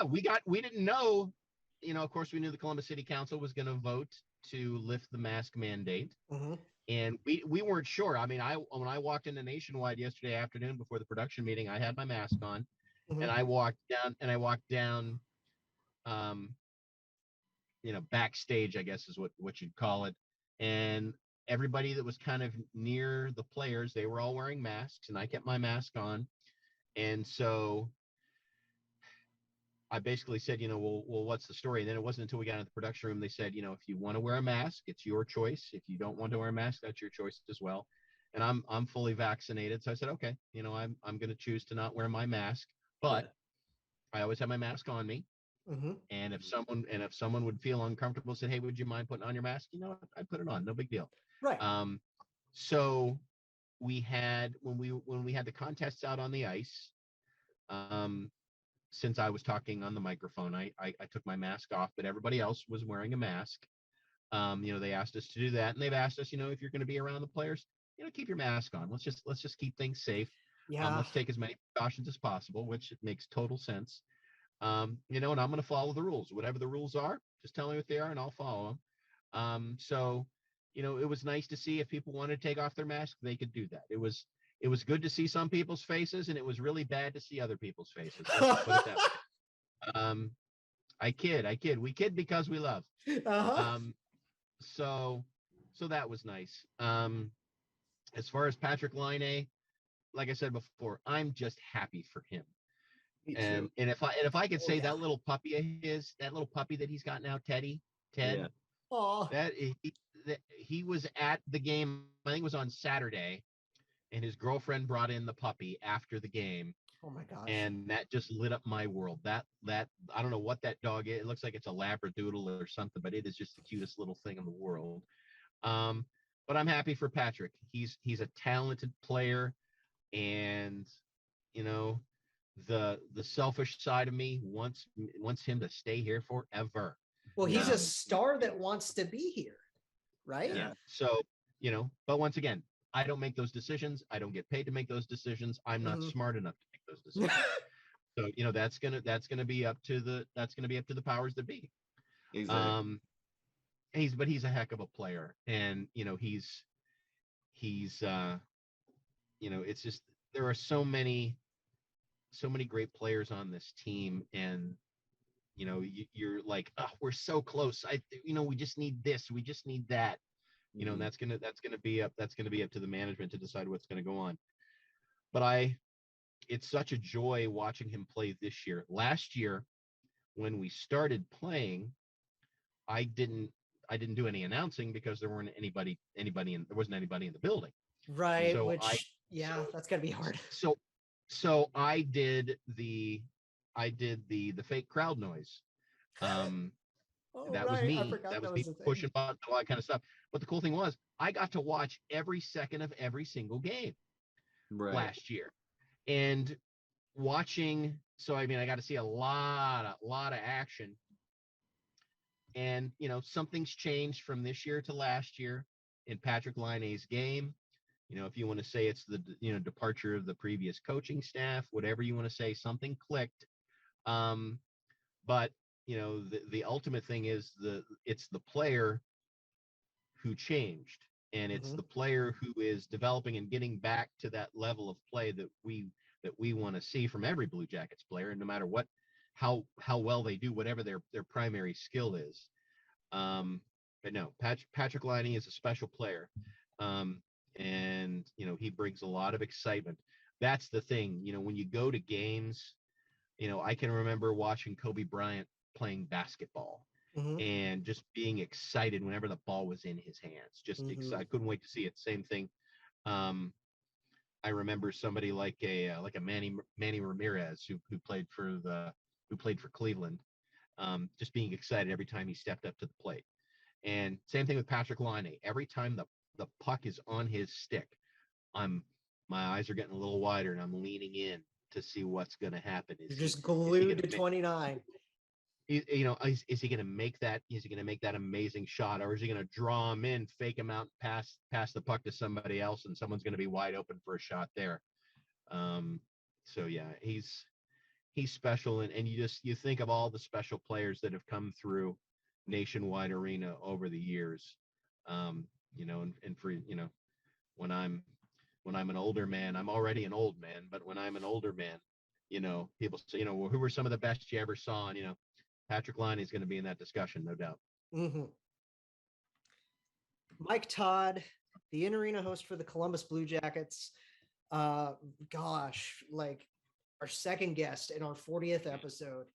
We didn't know, of course we knew the Columbus City Council was going to vote to lift the mask mandate. Mm-hmm. And we weren't sure. I mean, when I walked into Nationwide yesterday afternoon before the production meeting, I had my mask on. Mm-hmm. And I walked down, backstage, I guess is what you'd call it. And everybody that was kind of near the players, they were all wearing masks, and I kept my mask on. And so I basically said, well, what's the story? And then it wasn't until we got into the production room, they said, if you want to wear a mask, it's your choice. If you don't want to wear a mask, that's your choice as well. And I'm fully vaccinated. So I said, okay, I'm going to choose to not wear my mask, but I always have my mask on me. Mm-hmm. And if someone would feel uncomfortable, said, "Hey, would you mind putting on your mask?" You know, I put it on, no big deal. Right. So we had when we had the contests out on the ice. Since I was talking on the microphone, I took my mask off, but everybody else was wearing a mask. They asked us to do that, and they've asked us, if you're going to be around the players, keep your mask on. Let's just keep things safe. Yeah. Let's take as many precautions as possible, which makes total sense. And I'm going to follow the rules. Whatever the rules are, just tell me what they are, and I'll follow them. So, it was nice to see if people wanted to take off their mask, they could do that. It was good to see some people's faces, and it was really bad to see other people's faces. Let's put it that way. I kid. We kid because we love. Uh-huh. So that was nice. As far as Patrick Laine, like I said before, I'm just happy for him. And if I could say that little puppy of his, that little puppy that he's got now, Ted, Yeah. that he was at the game, I think it was on Saturday, and his girlfriend brought in the puppy after the game. Oh my gosh. And that just lit up my world. That I don't know what that dog is. It looks like it's a Labradoodle or something, but it is just the cutest little thing in the world. But I'm happy for Patrick. He's a talented player, and the selfish side of me wants him to stay here forever. Well, he's a star that wants to be here, right? Yeah. So, but once again, I don't make those decisions. I don't get paid to make those decisions. I'm not smart enough to make those decisions. So, that's gonna be up to the powers that be. Exactly. He's a heck of a player, and he's it's just there are so many great players on this team, and you're like, oh, we're so close. We just need this, we just need that. And that's gonna be up to the management to decide what's gonna go on. But it's such a joy watching him play this year. Last year, when we started playing, I didn't do any announcing because there wasn't anybody in the building. Right. So that's gotta be hard. So I did the fake crowd noise. That was me. That was me pushing buttons, all that kind of stuff. But the cool thing was, I got to watch every second of every single game last year, and watching. So I got to see a lot of action. And something's changed from this year to last year in Patrick Laine's game. If you want to say it's the departure of the previous coaching staff, whatever you want to say, something clicked. But the ultimate thing is it's the player who changed, and it's the player who is developing and getting back to that level of play that we want to see from every Blue Jackets player, and no matter how well they do, whatever their primary skill is. But no, Patrick Laine is a special player. And he brings a lot of excitement. That's the thing. When you go to games, I can remember watching Kobe Bryant playing basketball and just being excited whenever the ball was in his hands. Just excited. I couldn't wait to see it. Same thing. I remember somebody like a Manny Ramirez who played for Cleveland, just being excited every time he stepped up to the plate. And same thing with Patrick Laine. Every time the puck is on his stick, my eyes are getting a little wider, and I'm leaning in to see what's going to happen. You're just glued to 29. Is he going to make that? Is he going to make that amazing shot, or is he going to draw him in, fake him out, pass the puck to somebody else, and someone's going to be wide open for a shot there? So yeah, he's special, and you think of all the special players that have come through Nationwide Arena over the years. And for when I'm an older man, I'm already an old man, but when I'm an older man, people say, well, who were some of the best you ever saw? And Patrick Laine is going to be in that discussion, no doubt. Mike Todd, the in-arena host for the Columbus Blue Jackets. Gosh, like our second guest in our 40th episode.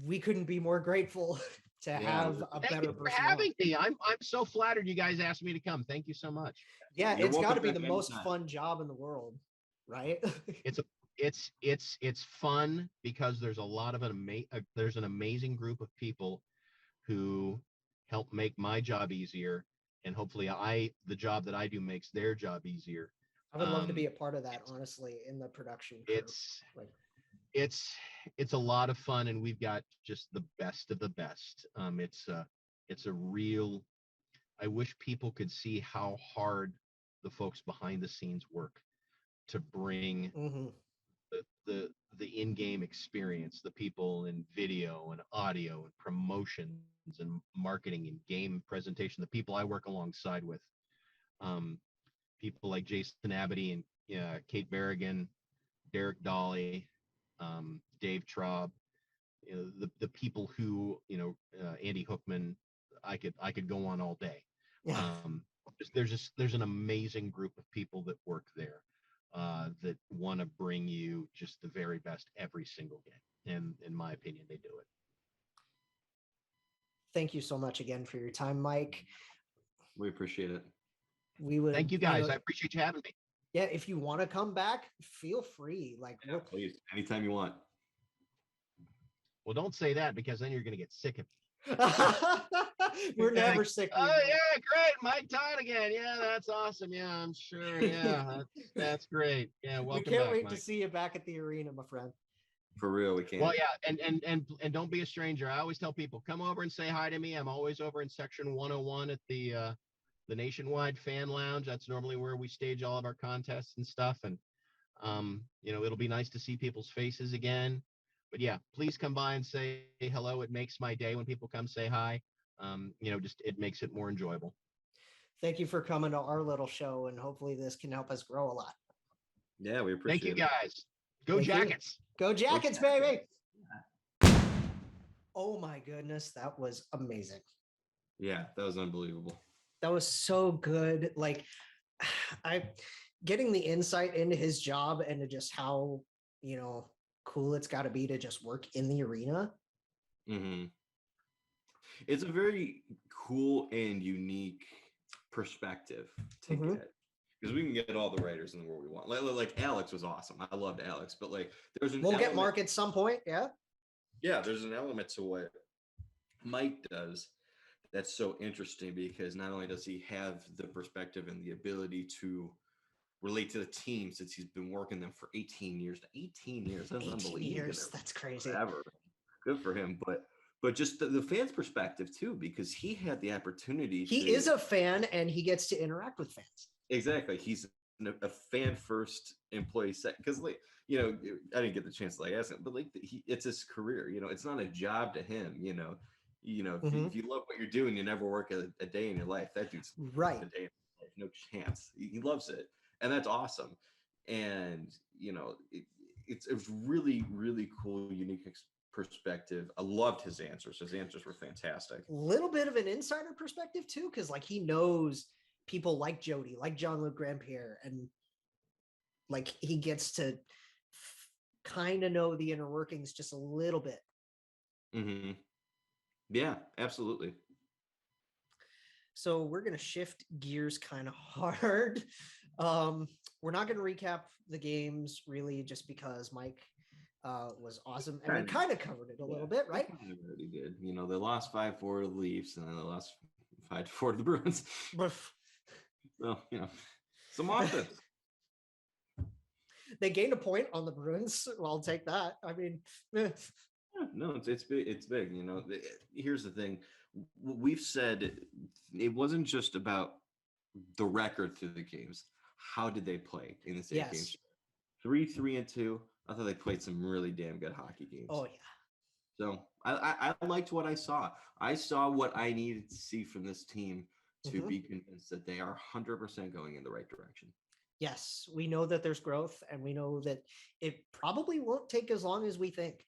We couldn't be more grateful to have a better person. Having me. I'm so flattered you guys asked me to come. Thank you so much. Yeah, it's got to be the most fun job in the world, right? it's fun because there's a lot of there's an amazing group of people who help make my job easier, and hopefully the job that I do makes their job easier. I would love to be a part of that, honestly, in the production crew. It's a lot of fun, and we've got just the best of the best. It's a real. I wish people could see how hard the folks behind the scenes work to bring the in-game experience, the people in video and audio and promotions and marketing and game presentation, the people I work alongside with, people like Jason Abity and Kate Berrigan, Derek Dolly, Dave Traub, the people who, Andy Hookman. I could go on all day. Yeah. There's an amazing group of people that work there that want to bring you just the very best every single game. And in my opinion, they do it. Thank you so much again for your time, Mike. We appreciate it. We would thank you guys. I appreciate you having me. Yeah, if you want to come back, feel free. Please, anytime you want. Well, don't say that, because then you're going to get sick of me. We're never sick. Oh yeah, great, Mike Todd again. Yeah, that's awesome. Yeah, I'm sure. Yeah, that's great. Yeah, welcome. We can't back, wait Mike. to see you back at the arena, my friend. For real, we can. Well, yeah, and don't be a stranger. I always tell people, come over and say hi to me. I'm always over in section 101 at the Nationwide Fan Lounge. That's normally where we stage all of our contests and stuff. And it'll be nice to see people's faces again. But yeah, please come by and say hello. It makes my day when people come say hi. It makes it more enjoyable. Thank you for coming to our little show, and hopefully this can help us grow a lot. Yeah, we appreciate it. Thank you, guys. Go Thank Jackets. You. Go Jackets, baby. Oh my goodness, that was amazing. Yeah, that was unbelievable. That was so good. Like, getting the insight into his job and to just how, cool it's got to be to just work in the arena. Mm-hmm. It's a very cool and unique perspective to get, because we can get all the writers in the world we want. Like Alex was awesome. I loved Alex, but we'll get Mark at some point. Yeah, there's an element to what Mike does that's so interesting, because not only does he have the perspective and the ability to relate to the team, since he's been working them for 18 years. 18 years. That's 18 unbelievable. years. That's crazy. Forever. Good for him. But just the fans' perspective too, because he had the opportunity. He is a fan, and he gets to interact with fans. Exactly. He's a fan first, employee second. Because I didn't get the chance to ask him, but it's his career. It's not a job to him. If you love what you're doing, you never work a day in your life. That dude's right. A day in life, no chance. He loves it. And that's awesome. And, it was really, really cool, unique perspective. I loved his answers. His answers were fantastic. A little bit of an insider perspective, too, because, he knows people like Jody, like Jean-Luc Grandpierre, and, he gets to kind of know the inner workings just a little bit. Mm-hmm. Yeah, absolutely. So we're going to shift gears kind of hard. We're not going to recap the games really, just because Mike was awesome, and we kind of covered it a little bit, right? We already did. They lost 5-4 to the Leafs, and then they lost 5-4 to the Bruins. So some offense. They gained a point on the Bruins. Well, I'll take that. I mean, no, it's big. It's big. Here's the thing. We've said it wasn't just about the record through the games. How did they play in the same games? 3-3-2. I thought they played some really damn good hockey games. Oh yeah. So I liked what I saw. I saw what I needed to see from this team to be convinced that they are 100% going in the right direction. Yes, we know that there's growth, and we know that it probably won't take as long as we think.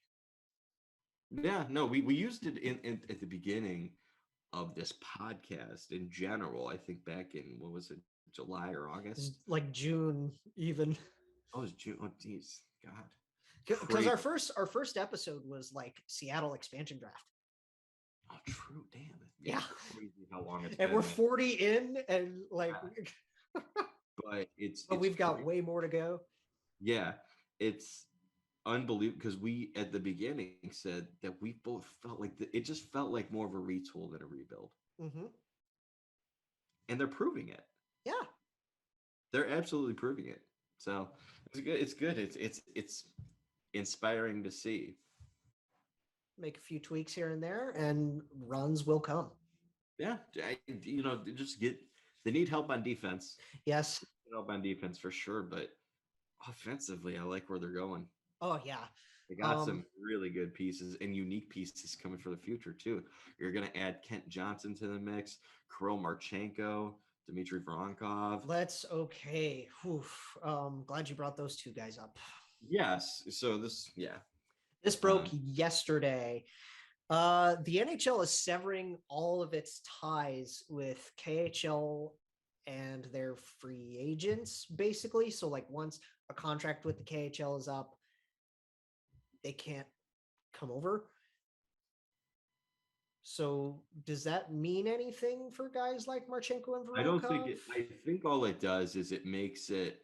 Yeah, no, we used it in at the beginning of this podcast in general. I think back in, what was it, July or August? Like June even. Oh, it's June. Oh, geez, God. Because our first episode was Seattle expansion draft. Oh, true. Damn. Yeah. Crazy how long it's and been. We're 40 in, and but but we've got way more to go. Yeah. it's unbelievable because we at the beginning said that we both felt like it just felt like more of a retool than a rebuild, Mm-hmm. and they're proving it. Yeah. They're absolutely proving it. So it's good. It's good. It's inspiring to see. Make a few tweaks here and there, and runs will come. Yeah, just they need help on defense. Yes. Help on defense for sure, but offensively, I like where they're going. Oh yeah. They got some really good pieces and unique pieces coming for the future too. You're going to add Kent Johnson to the mix, Kirill Marchenko, Dmitri Voronkov. Okay. Oof. Glad you brought those two guys up. Yes. So this broke yesterday. The NHL is severing all of its ties with KHL and their free agents, basically. So like once a contract with the KHL is up, they can't come over. So does that mean anything for guys like Marchenko and Voronkov? I don't think I think all it does is it makes it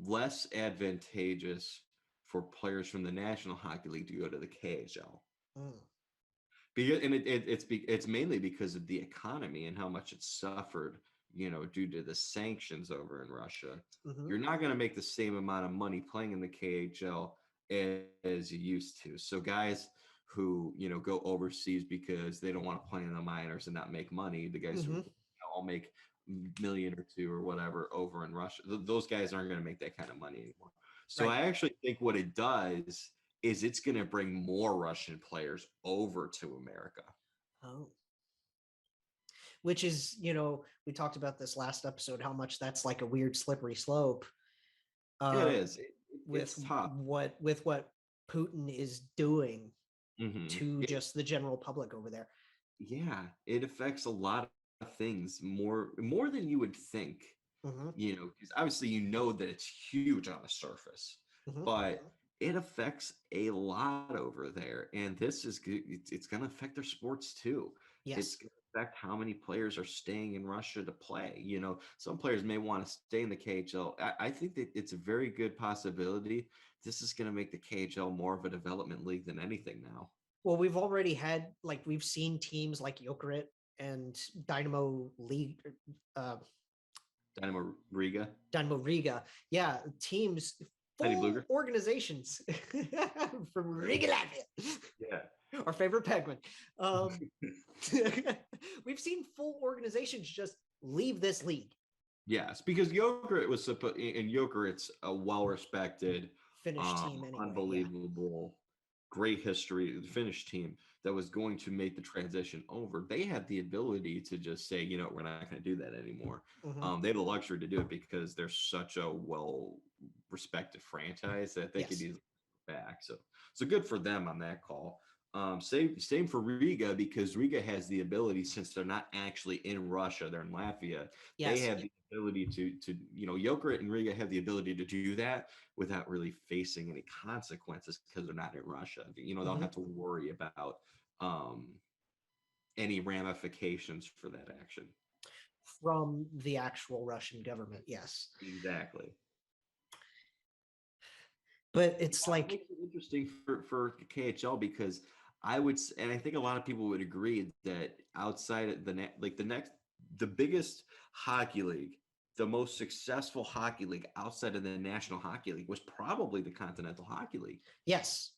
less advantageous for players from the National Hockey League to go to the KHL. Because it's mainly because of the economy and how much it's suffered, due to the sanctions over in Russia. Mm-hmm. You're not going to make the same amount of money playing in the KHL as you used to. So guys who, go overseas because they don't want to play in the minors and not make money, the guys who all make $1 million or $2 million or whatever over in Russia, those guys aren't going to make that kind of money anymore. So right. I actually think what it does is it's going to bring more Russian players over to America. Oh. Which is, we talked about this last episode, how much that's like a weird slippery slope. It is. It's tough. With what Putin is doing to just the general public over there. Yeah, it affects a lot of things more than you would think. Because obviously that it's huge on the surface, but it affects a lot over there, and this is good. It's going to affect their sports too. Yes. It's going to affect how many players are staying in Russia to play. Some players may want to stay in the KHL. I think that it's a very good possibility. This is going to make the KHL more of a development league than anything now. Well, we've already had, we've seen teams like Jokerit and Dynamo League, Dynamo Riga. Yeah, teams, full organizations from Riga, Latvia. Yeah. Our favorite penguin. We've seen full organizations just leave this league. Yes, because Jokerit was supposed, and Jokerit's a well-respected Finnish team, anyway, unbelievable, great history. The Finnish team that was going to make the transition over. They had the ability to just say, we're not going to do that anymore. They had the luxury to do it because they're such a well-respected franchise that they could easily back. So good for them on that call. Same for Riga, because Riga has the ability, since they're not actually in Russia, they're in Latvia. Yes. They have the ability to Jokerit and Riga have the ability to do that without really facing any consequences because they're not in Russia. They don't have to worry about any ramifications for that action from the actual Russian government. Yes, exactly. But it's interesting for KHL, because I think a lot of people would agree that outside of the biggest hockey league, the most successful hockey league outside of the National Hockey League was probably the Kontinental Hockey League. Yes.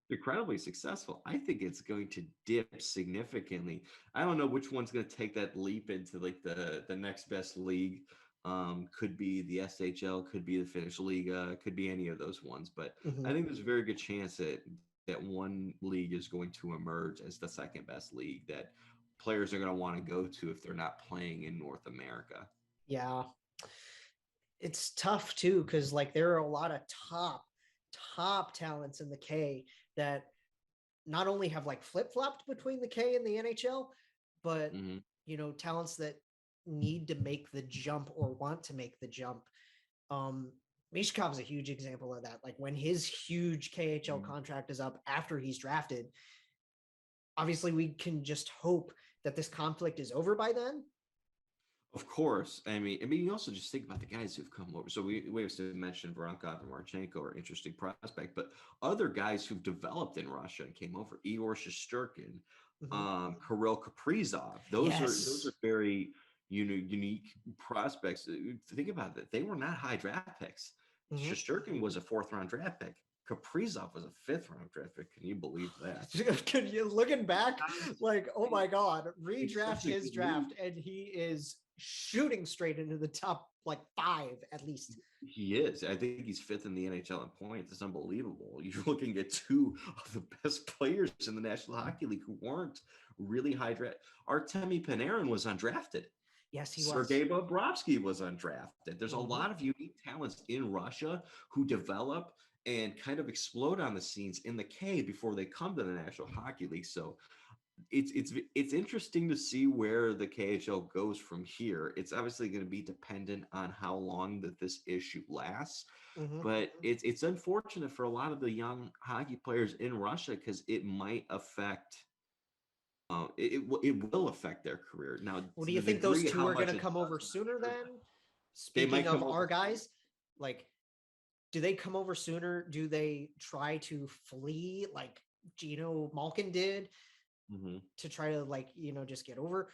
Incredibly successful. I think it's going to dip significantly. I don't know which one's going to take that leap into the next best league. Could be the SHL, could be the Finnish Liga, could be any of those ones. But I think there's a very good chance that one league is going to emerge as the second best league that players are going to want to go to if they're not playing in North America. Yeah. It's tough too, because there are a lot of top talents in the K that not only have flip-flopped between the K and the NHL, but talents that need to make the jump or want to make the jump. Mishkov is a huge example of that. When his huge KHL contract is up after he's drafted, obviously we can just hope that this conflict is over by then. Of course. I mean, you also just think about the guys who've come over. So we have to mention Voronkov and Marchenko are interesting prospect, but other guys who've developed in Russia and came over, Igor Shesterkin, Kirill Kaprizov. Those Yes. are very unique prospects. Think about it. They were not high draft picks. Shesterkin was a 4th-round draft pick. Kaprizov was a 5th-round draft pick. Can you believe that? Can you, looking back, like, oh my God, redraft his draft, and he is shooting straight into the top like 5 at least. He is. I think he's 5th in the NHL in points. It's unbelievable. You're looking at 2 of the best players in the National Hockey League who weren't really high draft. Artemi Panarin was undrafted. Yes, he was. Sergei Bobrovsky was undrafted. There's a lot of unique talents in Russia who develop and kind of explode on the scenes in the K before they come to the National Hockey League. So it's interesting to see where the KHL goes from here. It's obviously going to be dependent on how long that this issue lasts. But it's unfortunate for a lot of the young hockey players in Russia because it might affect. It will affect their career. Now, well, do you think those 2 are going to come over sooner then? Speaking of our guys, like, do they come over sooner? Do they try to flee like Gino Malkin did to try to, like, just get over?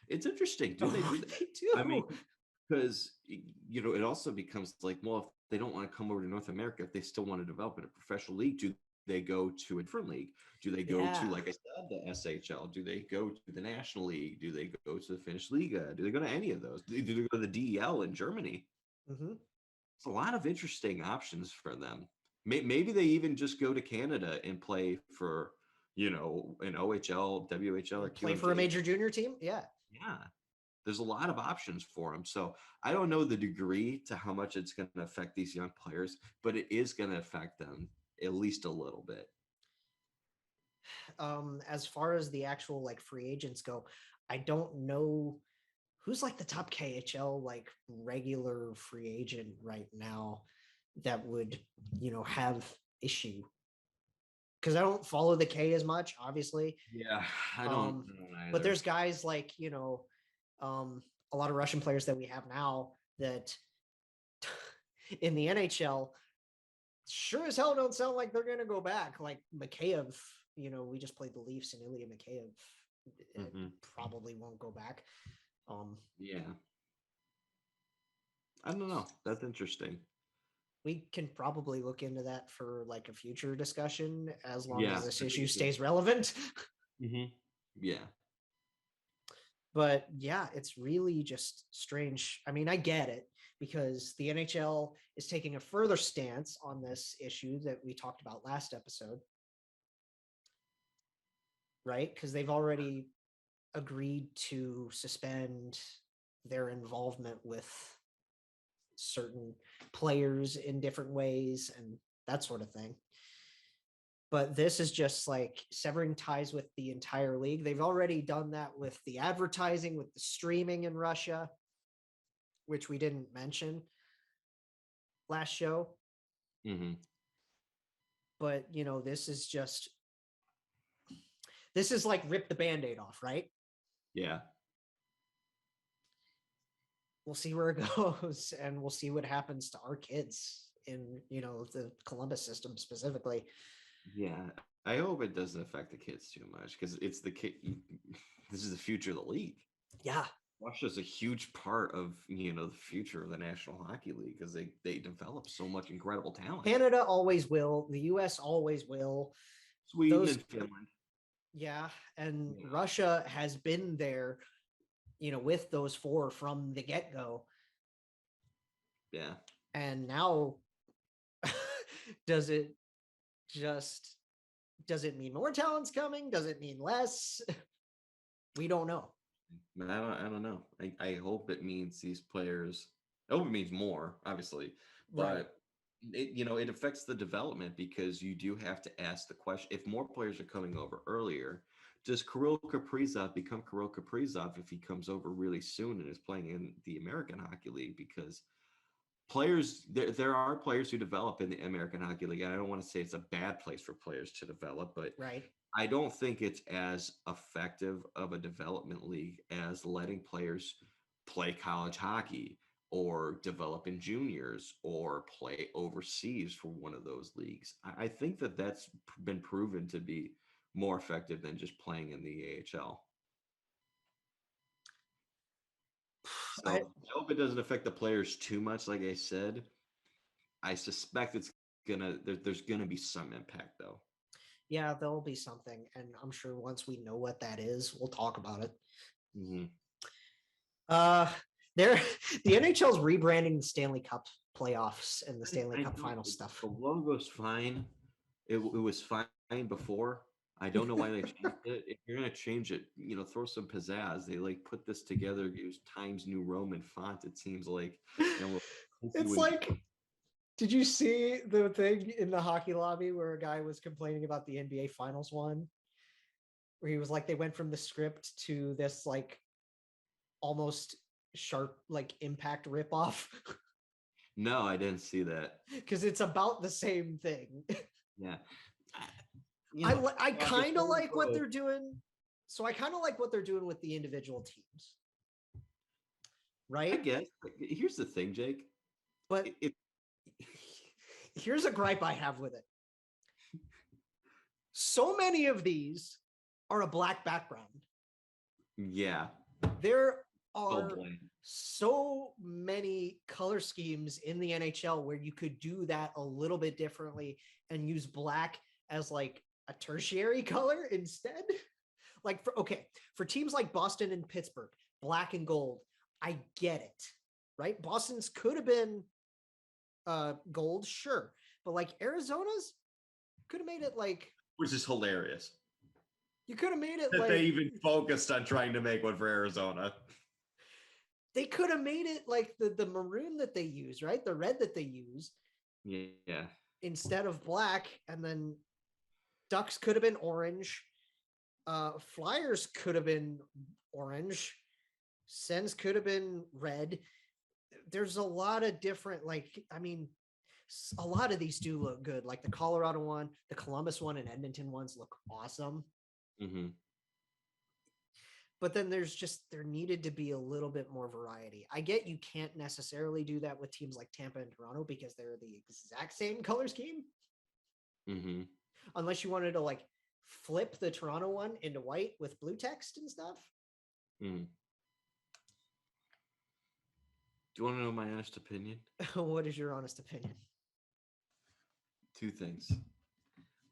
It's interesting. Do they do that? They do. I mean, because it also becomes like, well, if they don't want to come over to North America, if they still want to develop in a professional league, do they go to a different league? Do they go to, like I said, the SHL? Do they go to the National League? Do they go to the Finnish Liga? Do they go to any of those? Do they go to the DEL in Germany? It's a lot of interesting options for them. Maybe they even just go to Canada and play for, an OHL, WHL, or play for a major junior team. Yeah. There's a lot of options for them. So I don't know the degree to how much it's going to affect these young players, but it is going to affect them at least a little bit. As far as the actual like free agents go, I don't know who's like the top KHL like regular free agent right now that would, have issue. Because I don't follow the K as much, obviously. Yeah, I don't but there's guys like, a lot of Russian players that we have now that in the NHL sure as hell don't sound like they're going to go back. Like Mikheyev, we just played the Leafs, and Ilya Mikheyev probably won't go back. Yeah. I don't know. That's interesting. We can probably look into that for like a future discussion as long as this issue stays relevant. Yeah. But yeah, it's really just strange. I mean, I get it because the NHL is taking a further stance on this issue that we talked about last episode. Right? Because they've already agreed to suspend their involvement with certain players in different ways and that sort of thing. But this is just like severing ties with the entire league. They've already done that with the advertising, with the streaming in Russia, which we didn't mention last show. But, this is like rip the Band-Aid off, right? Yeah. We'll see where it goes, and we'll see what happens to our kids in, the Columbus system specifically. Yeah, I hope it doesn't affect the kids too much because it's the kid. This is the future of the league. Yeah, Russia's a huge part of the future of the National Hockey League because they develop so much incredible talent. Canada always will. The U.S. always will. Sweden and Finland. Yeah, and Russia has been there, with those 4 from the get-go. Yeah. And now, does it mean more talent's coming? Does it mean less? We don't know. I don't know. I hope it means these players. I hope it means more, obviously, but it affects the development because you do have to ask the question: if more players are coming over earlier, does Kirill Kaprizov become Kirill Kaprizov if he comes over really soon and is playing in the American Hockey League? Because players, there are players who develop in the American Hockey League. And I don't want to say it's a bad place for players to develop, but I don't think it's as effective of a development league as letting players play college hockey or develop in juniors or play overseas for one of those leagues. I think that that's been proven to be more effective than just playing in the AHL. So I hope it doesn't affect the players too much. Like I said, I suspect there's gonna be some impact though. Yeah, there'll be something, and I'm sure once we know what that is, we'll talk about it. Mm-hmm. There, the NHL's rebranding the Stanley Cup playoffs and the Stanley Cup final stuff. The logo's fine. It was fine before. I don't know why they changed it. If you're gonna change it, throw some pizzazz. They put this together, use Times New Roman font. It seems like it's like. Did you see the thing in the hockey lobby where a guy was complaining about the NBA Finals one? Where he was like, they went from the script to this almost sharp impact ripoff. No, I didn't see that. Because it's about the same thing. Yeah. I kind of like what they're doing. So I kind of like what they're doing with the individual teams. Right? I guess. Here's the thing, Jake. But here's a gripe I have with it. So many of these are a black background. Yeah. There are so many color schemes in the NHL where you could do that a little bit differently and use black as a tertiary color instead. For teams like Boston and Pittsburgh, black and gold, I get it, right? Boston's could have been gold, sure, but Arizona's could have made it which is hilarious. You could have made it that they even focused on trying to make one for Arizona. They could have made it the maroon that they use, right? The red that they use. Yeah. Instead of black, and then Ducks could have been orange. Flyers could have been orange. Sens could have been red. There's a lot of different, a lot of these do look good. Like the Colorado one, the Columbus one, and Edmonton ones look awesome. Mm-hmm. But then there needed to be a little bit more variety. I get you can't necessarily do that with teams like Tampa and Toronto because they're the exact same color scheme. Mm-hmm. Unless you wanted to flip the Toronto one into white with blue text and stuff. Mm. Do you want to know my honest opinion? What is your honest opinion? Two things.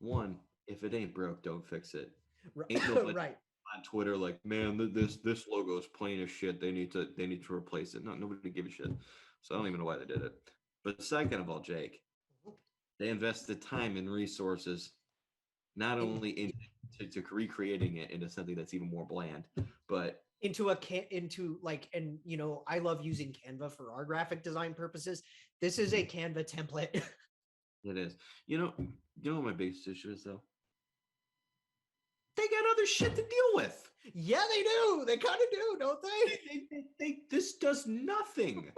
One, if it ain't broke, don't fix it. Right. On Twitter, man, this logo is plain as shit. They need to replace it. No, nobody give a shit. So I don't even know why they did it. But second of all, Jake, they invested time and resources not only into recreating it into something that's even more bland, but I love using Canva for our graphic design purposes. This is a Canva template. It is. You know what my biggest issue is though? They got other shit to deal with. Yeah, they do. They kind of do, don't they? This does nothing.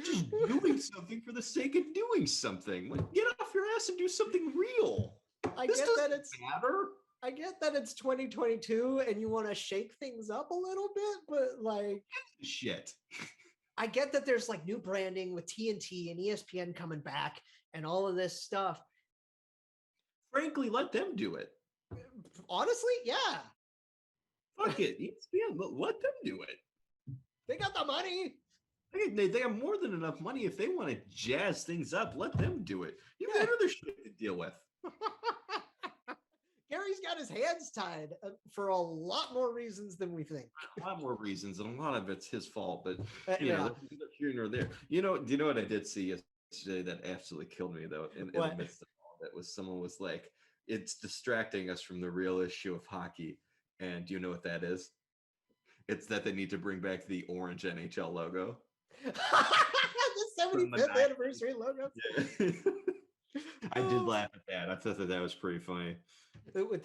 Just doing something for the sake of doing something. Get off your ass and do something real. I get that it's 2022 and you want to shake things up a little bit, but shit. I get that there's new branding with TNT and ESPN coming back and all of this stuff. Frankly, let them do it. Honestly, yeah. Fuck it. ESPN, let them do it. They got the money. They have more than enough money. If they want to jazz things up, let them do it. You got other shit to deal with. Gary's got his hands tied for a lot more reasons than we think. A lot more reasons, and a lot of it's his fault. But neither here nor there. Do you know what I did see yesterday that absolutely killed me though? In the midst of all that was someone was like, "It's distracting us from the real issue of hockey." And do you know what that is? It's that they need to bring back the orange NHL logo. The 75th anniversary logo. Yeah. I did laugh at that. I thought that was pretty funny. With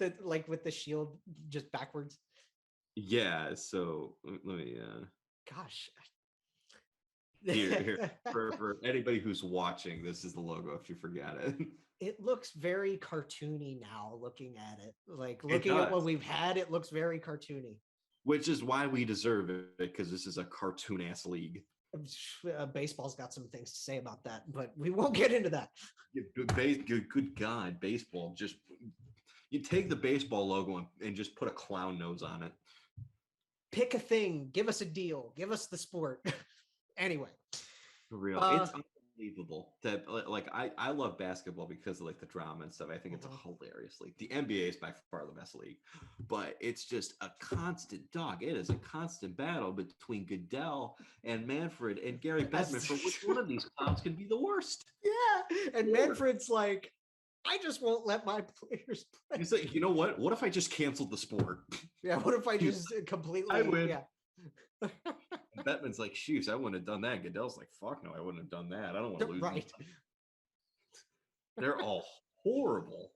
the shield just backwards. Yeah. So let me. Gosh, Here for anybody who's watching, this is the logo. If you forgot it, It looks very cartoony now. Looking at it, like It looking at what does. we've had, it looks very cartoony. which is why we deserve it because this is a cartoon ass league. Baseball's got some things to say about that, but we won't get into that. Good God, baseball! Just you take the baseball logo and just put a clown nose on it. Pick a thing, give us a deal, give us the sport. Anyway, For real, it's unbelievable that like I love basketball because of like the drama and stuff. I think it's a hilarious league. The NBA is by far the best league, but it's just a constant dog. It is a constant battle between Goodell and Manfred and Gary Bettman for which one of these clowns can be the worst. yeah, and Manfred's like, I just won't let my players play. He's like, you know what? What if I just canceled the sport? Yeah, what if I just completely? I win. Yeah. Bettman's like, shoot, I wouldn't have done that. Goodell's like, fuck no, I wouldn't have done that. I don't want to lose. Right. They're all horrible.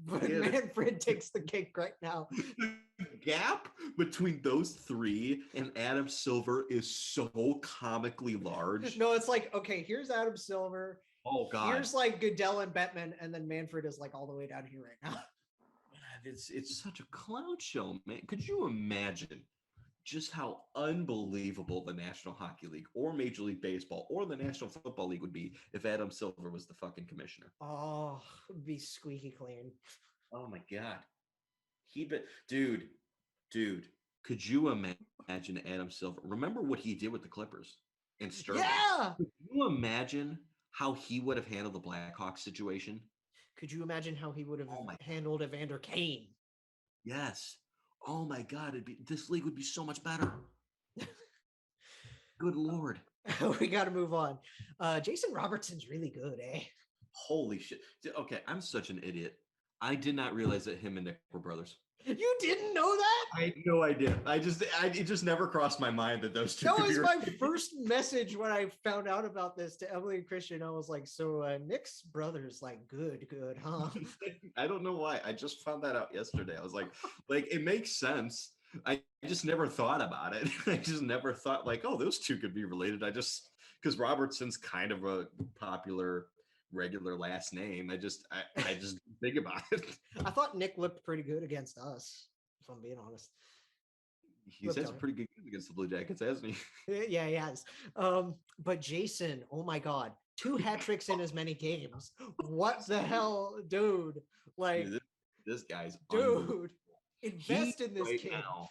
But Yeah. Manfred takes the cake right now. The gap between those three and Adam Silver is so comically large. No, it's like, okay, here's Adam Silver. Oh God, Here's like Goodell and Bettman, and then Manfred is like all the way down here right now. it's such a clown show, man. Could you imagine just how unbelievable the National Hockey League or Major League Baseball or the National Football League would be if Adam Silver was the fucking commissioner? Oh, it would be squeaky clean. Oh my God, dude. Could you imagine Adam Silver? Remember what he did with the Clippers and Sterling? Yeah. Could you imagine how he would have handled the Blackhawks situation? Could you imagine how he would have Oh my handled Evander Kane? Yes. Oh my God, this league would be so much better. Good Lord. We got to move on. Jason Robertson's really good, eh? Holy shit. Okay, I'm such an idiot. I did not realize that him and Nick were brothers. You didn't know that? I had no idea. It just never crossed my mind that those two That could was be my related. first message when I found out about this to Emily and Christian. I was like, so Nick's brother's like good, huh? I don't know why. I just found that out yesterday. I was like it makes sense. I just never thought about it. I just never thought like, oh, those two could be related. Because Robertson's kind of a popular regular last name. I just think about it. I thought Nick looked pretty good against us, if I'm being honest. He's had some pretty good games against the Blue Jackets, hasn't he? Yeah, he has. But Jason, oh my God, 2 hat tricks in as many games. What the hell, dude? Like, Dude, this guy's dude, invest in this right kid. now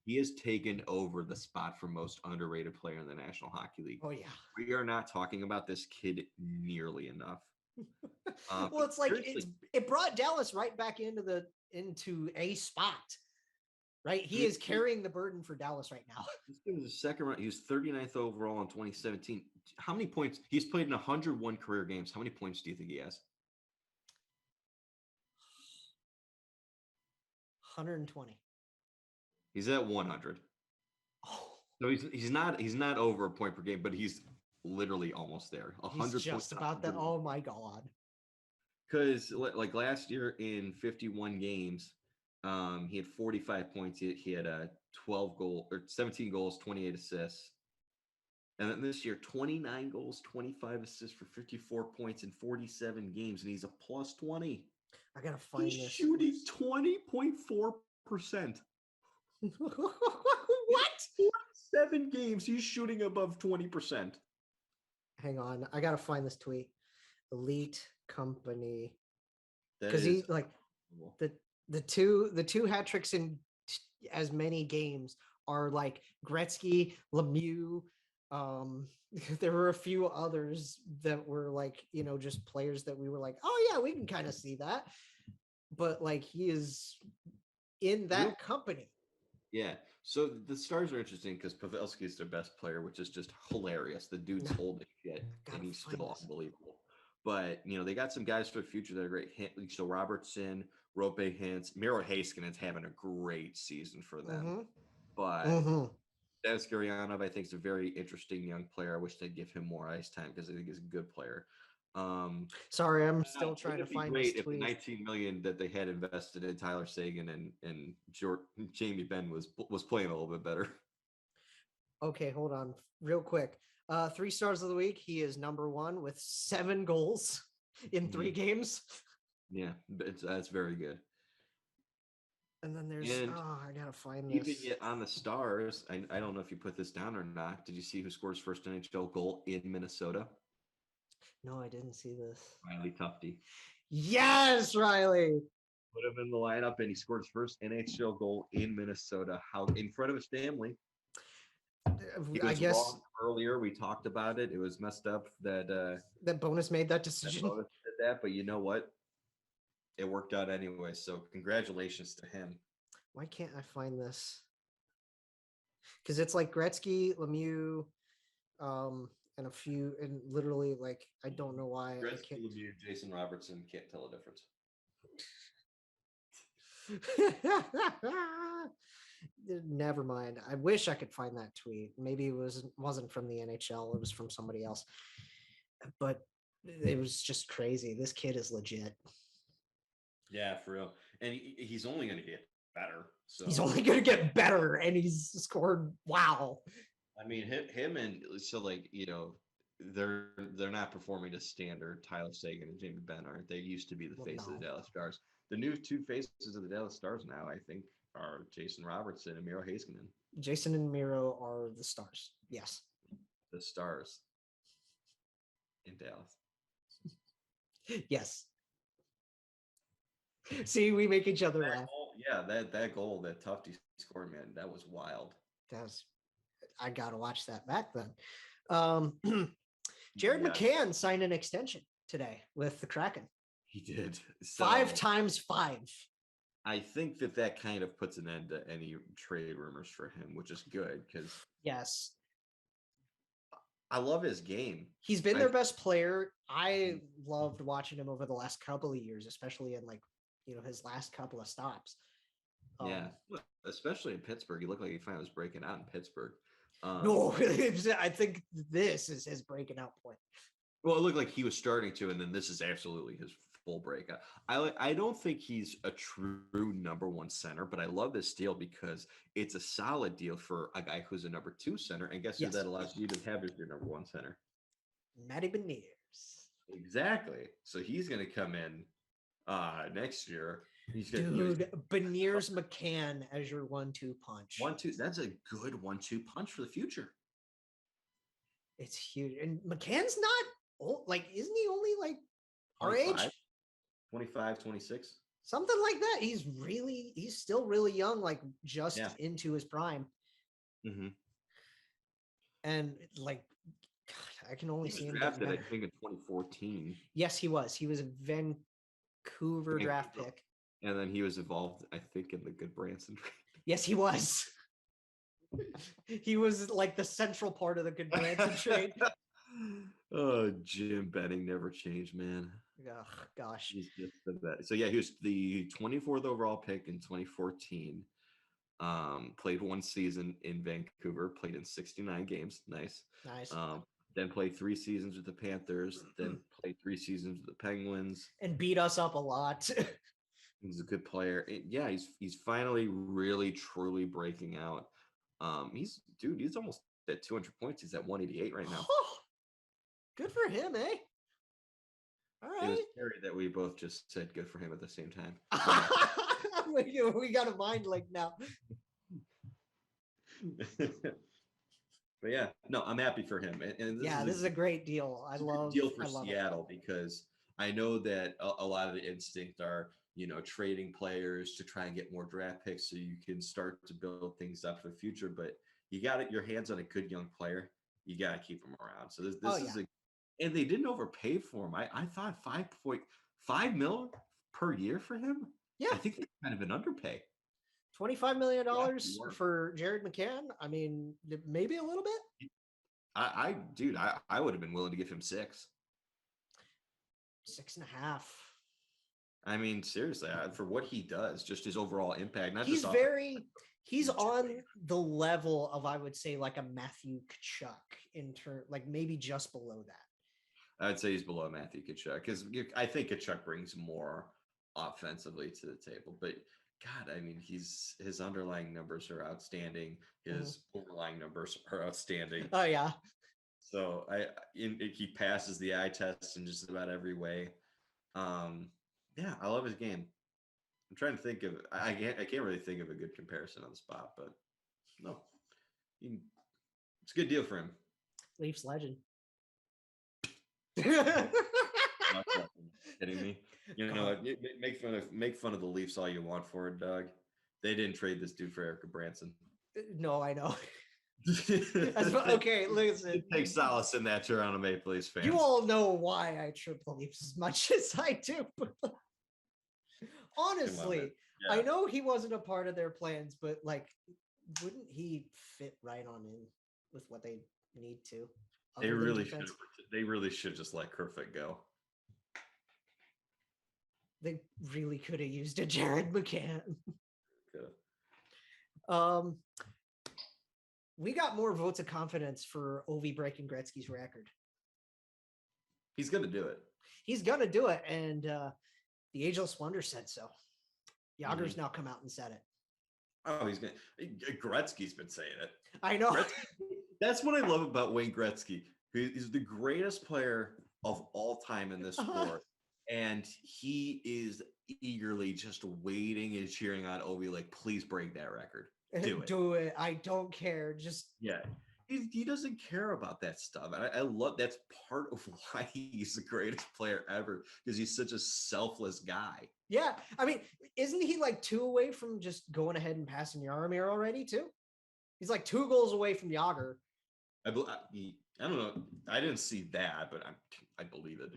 he has taken over the spot for most underrated player in the National Hockey League. Oh yeah. We are not talking about this kid nearly enough. Well, it's like it brought Dallas right back into a spot. Right? He is carrying the burden for Dallas right now. This guy was a second round. He was 39th overall in 2017. How many points? He's played in 101 career games. How many points do you think he has? 120. He's at 100. Oh, So he's not over a point per game, but he's literally almost there. 100 he's just points, about that. 101. Oh my God. Because like last year in 51 games, he had 45 points. He had a 17 goals, 28 assists. And then this year, 29 goals, 25 assists for 54 points in 47 games, and he's a plus 20. I gotta find He's this. shooting 20.4%. What? 47 games, he's shooting above 20%. Hang on, I gotta find this tweet. Elite company, That because is he like the two hat tricks in as many games are like Gretzky, Lemieux. There were a few others that were like, just players that we were like, oh yeah, we can kind of see that. But like he is in that company. Yeah. So the Stars are interesting because Pavelski is their best player, which is just hilarious. The dude's old as shit, and he's still unbelievable. But they got some guys for the future that are great. So Robertson, Rope Hintz, Miro Haskinen having a great season for them. But Dennis Gurianov, I think, is a very interesting young player. I wish they'd give him more ice time because I think he's a good player. Sorry, I'm still trying to find this if the tweet. $19 million that they had invested in Tyler Seguin and Jamie Benn was playing a little bit better. Okay, hold on real quick. 3 stars of the week. He is number 1 with 7 goals in 3 games. Yeah, that's very good. And then there's, And I gotta find keeping this. it on the stars, I don't know if you put this down or not. Did you see who scored his first NHL goal in Minnesota? No, I didn't see this. Riley Tufte. Yes, Riley. Put him in the lineup, and he scored his first NHL goal in Minnesota. How in front of his family. He was I guess wrong earlier. We talked about it. It was messed up that that Bonus made that that decision. Bonus did that, but you know what? It worked out anyway. So congratulations to him. Why can't I find this? Because it's like Gretzky, Lemieux, and a few, and literally like I don't know why I Gretzky, can't. Lemieux, Jason Robertson can't tell a difference. Never mind. I wish I could find that tweet. Maybe it wasn't from the NHL. It was from somebody else. But it was just crazy. This kid is legit. Yeah, for real. And he's only going to get better. So He's only going to get better, and he's scored. Wow. I mean, him and so like they're not performing to standard. Tyler Seguin and Jamie Benn aren't. They used to be the face of the Dallas Stars. The new 2 faces of the Dallas Stars now, I think, are Jason Robertson and Miro Heiskanen. Jason and Miro are the Stars. Yes. The Stars in Dallas. Yes. See, we make each other laugh. That goal that Tufte scored, man, that was wild. I gotta watch that back then. Jared McCann signed an extension today with the Kraken. He did. So, 5 times 5. I think that kind of puts an end to any trade rumors for him, which is good because Yes. I love his game. He's been their best player. I loved watching him over the last couple of years, especially in his last couple of stops. Yeah, especially in Pittsburgh. He looked like he finally was breaking out in Pittsburgh. No, I think this is his breaking out point. Well, it looked like he was starting to, and then this is absolutely his full breakout. I don't think he's a true number 1 center, but I love this deal because it's a solid deal for a guy who's a number 2 center. And guess who that allows you to have as your number 1 center? Matty Beniers. Exactly. So he's going to come in next year. Beniers McCann as your 1-2 punch. 1-2. That's a good 1-2 punch for the future. It's huge. And McCann's not old. Like, isn't he only like our 25, age? 25, 26. Something like that. He's still really young, like just into his prime. Mm-hmm. And like, God, I can only see him drafted, I think, in 2014. Yes, he was. He was a Vancouver draft pick. And then he was involved, I think, in the Good Branson trade. Yes, he was. He was like the central part of the Good Branson trade. Oh, Jim Benning never changed, man. Oh, gosh. He's just the best. So, yeah, he was the 24th overall pick in 2014. Played 1 season in Vancouver, played in 69 games. Nice. Then played 3 seasons with the Panthers, then played 3 seasons with the Penguins. And beat us up a lot. He's a good player. He's finally really, truly breaking out. He's almost at 200 points. He's at 188 right now. Oh, good for him, eh? All right. It was scary that we both just said good for him at the same time. We got a mind link now. But yeah, no, I'm happy for him. And this is a great deal. I love deal for Seattle because I know that a lot of the instinct are, trading players to try and get more draft picks so you can start to build things up for the future. But you got your hands on a good young player. You got to keep him around. So this is and they didn't overpay for him. I thought $5.5 million per year for him. Yeah, I think that's kind of an underpay. $25 million for Jared McCann. I mean, maybe a little bit. I would have been willing to give him 6. 6.5. I mean, seriously, for what he does, just his overall impact. He's on the level of, I would say, like a Matthew Tkachuk like maybe just below that. I'd say he's below Matthew Tkachuk because I think Tkachuk brings more offensively to the table. But God, I mean, his underlying numbers are outstanding. His overlying numbers are outstanding. Oh yeah. So he passes the eye test in just about every way. Yeah, I love his game. I'm trying to think of I can't really think of a good comparison on the spot, but no, it's a good deal for him. Leafs legend. Not kidding me? You know what? Make fun of the Leafs all you want for it, Doug. They didn't trade this dude for Erica Branson. No, I know. Okay, listen. Take solace in that, Toronto Maple Leafs fans. You all know why I trip the Leafs as much as I do. Honestly, I know he wasn't a part of their plans, but like, wouldn't he fit right on in with what they need to? They really should. They really should just let Kerfoot go. They really could have used a Jared McCann. We got more votes of confidence for Ovi breaking Gretzky's record. He's gonna do it. He's gonna do it, and the Ageless Wonder said so. Jagr's now come out and said it. Oh, he's gonna. Gretzky's been saying it. I know. That's what I love about Wayne Gretzky. He's the greatest player of all time in this sport, and he is eagerly just waiting and cheering on Ovi, like, please break that record. Do it. Do it. I don't care. Just he doesn't care about that stuff. And I love that's part of why he's the greatest player ever, because he's such a selfless guy. Yeah. I mean, isn't he like 2 away from just going ahead and passing Jaromir already too? He's like 2 goals away from Jagr. I don't know. I didn't see that, but I believe it.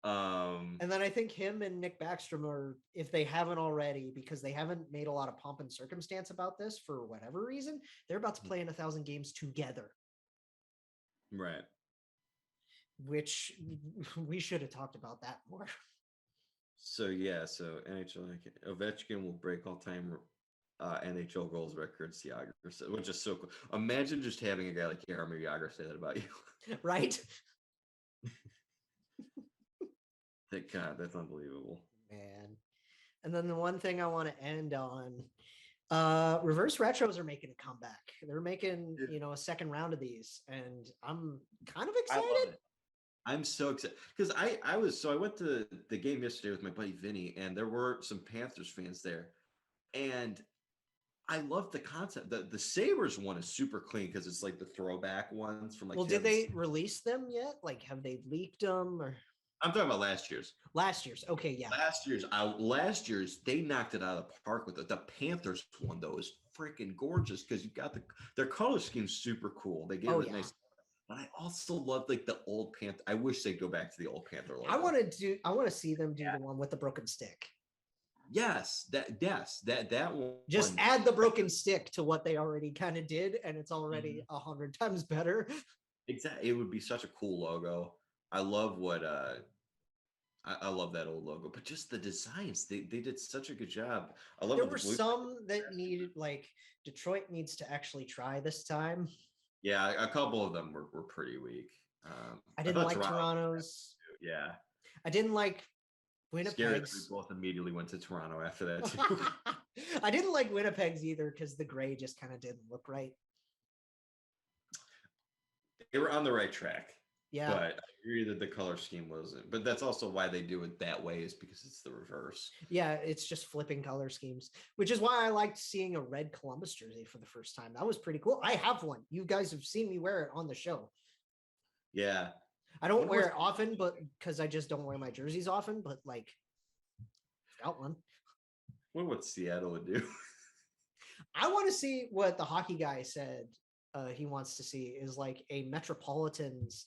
And then I think him and Nick Backstrom are, if they haven't already, because they haven't made a lot of pomp and circumstance about this for whatever reason, they're about to play in 1,000 games together. Right. Which we should have talked about that more. So NHL Ovechkin will break all-time NHL goals records. Jagr, which is so cool. Imagine just having a guy like Jaromir Jagr say that about you. Right. Thank God, that's unbelievable, man. And then the one thing I want to end on, reverse retros are making a comeback. They're making a second round of these, and I'm kind of excited. I'm so excited because I went to the game yesterday with my buddy Vinny, and there were some Panthers fans there, and I love the concept. The Sabres one is super clean because it's like the throwback ones from like. Well, did they release them yet? Like, have they leaked them or? I'm talking about last year's. Okay, yeah. Last year's, they knocked it out of the park with it. The Panthers one though is freaking gorgeous because you got their color scheme's super cool. They gave it nice. But I also love like the old Panther. I wish they'd go back to the old Panther logo. I want to see them do the one with the broken stick. Yes, that one. Just add the broken stick to what they already kind of did, and it's already 100 times better. Exactly, it would be such a cool logo. I love what I love that old logo, but just the designs, they did such a good job. I love. There were some that needed, like Detroit needs to actually try this time. Yeah, a couple of them were pretty weak. I didn't like Toronto's. Yeah, I didn't like Winnipeg's. We both immediately went to Toronto after that too. I didn't like Winnipeg's either because the gray just kind of didn't look right. They were on the right track. Yeah, but I agree that the color scheme wasn't. But that's also why they do it that way, is because it's the reverse. Yeah, it's just flipping color schemes, which is why I liked seeing a red Columbus jersey for the first time. That was pretty cool. I have one. You guys have seen me wear it on the show. Yeah. I don't wear it often, but because I just don't wear my jerseys often, but like, got one. I wonder what Seattle would do. I want to see what the hockey guy said he wants to see is like a Metropolitans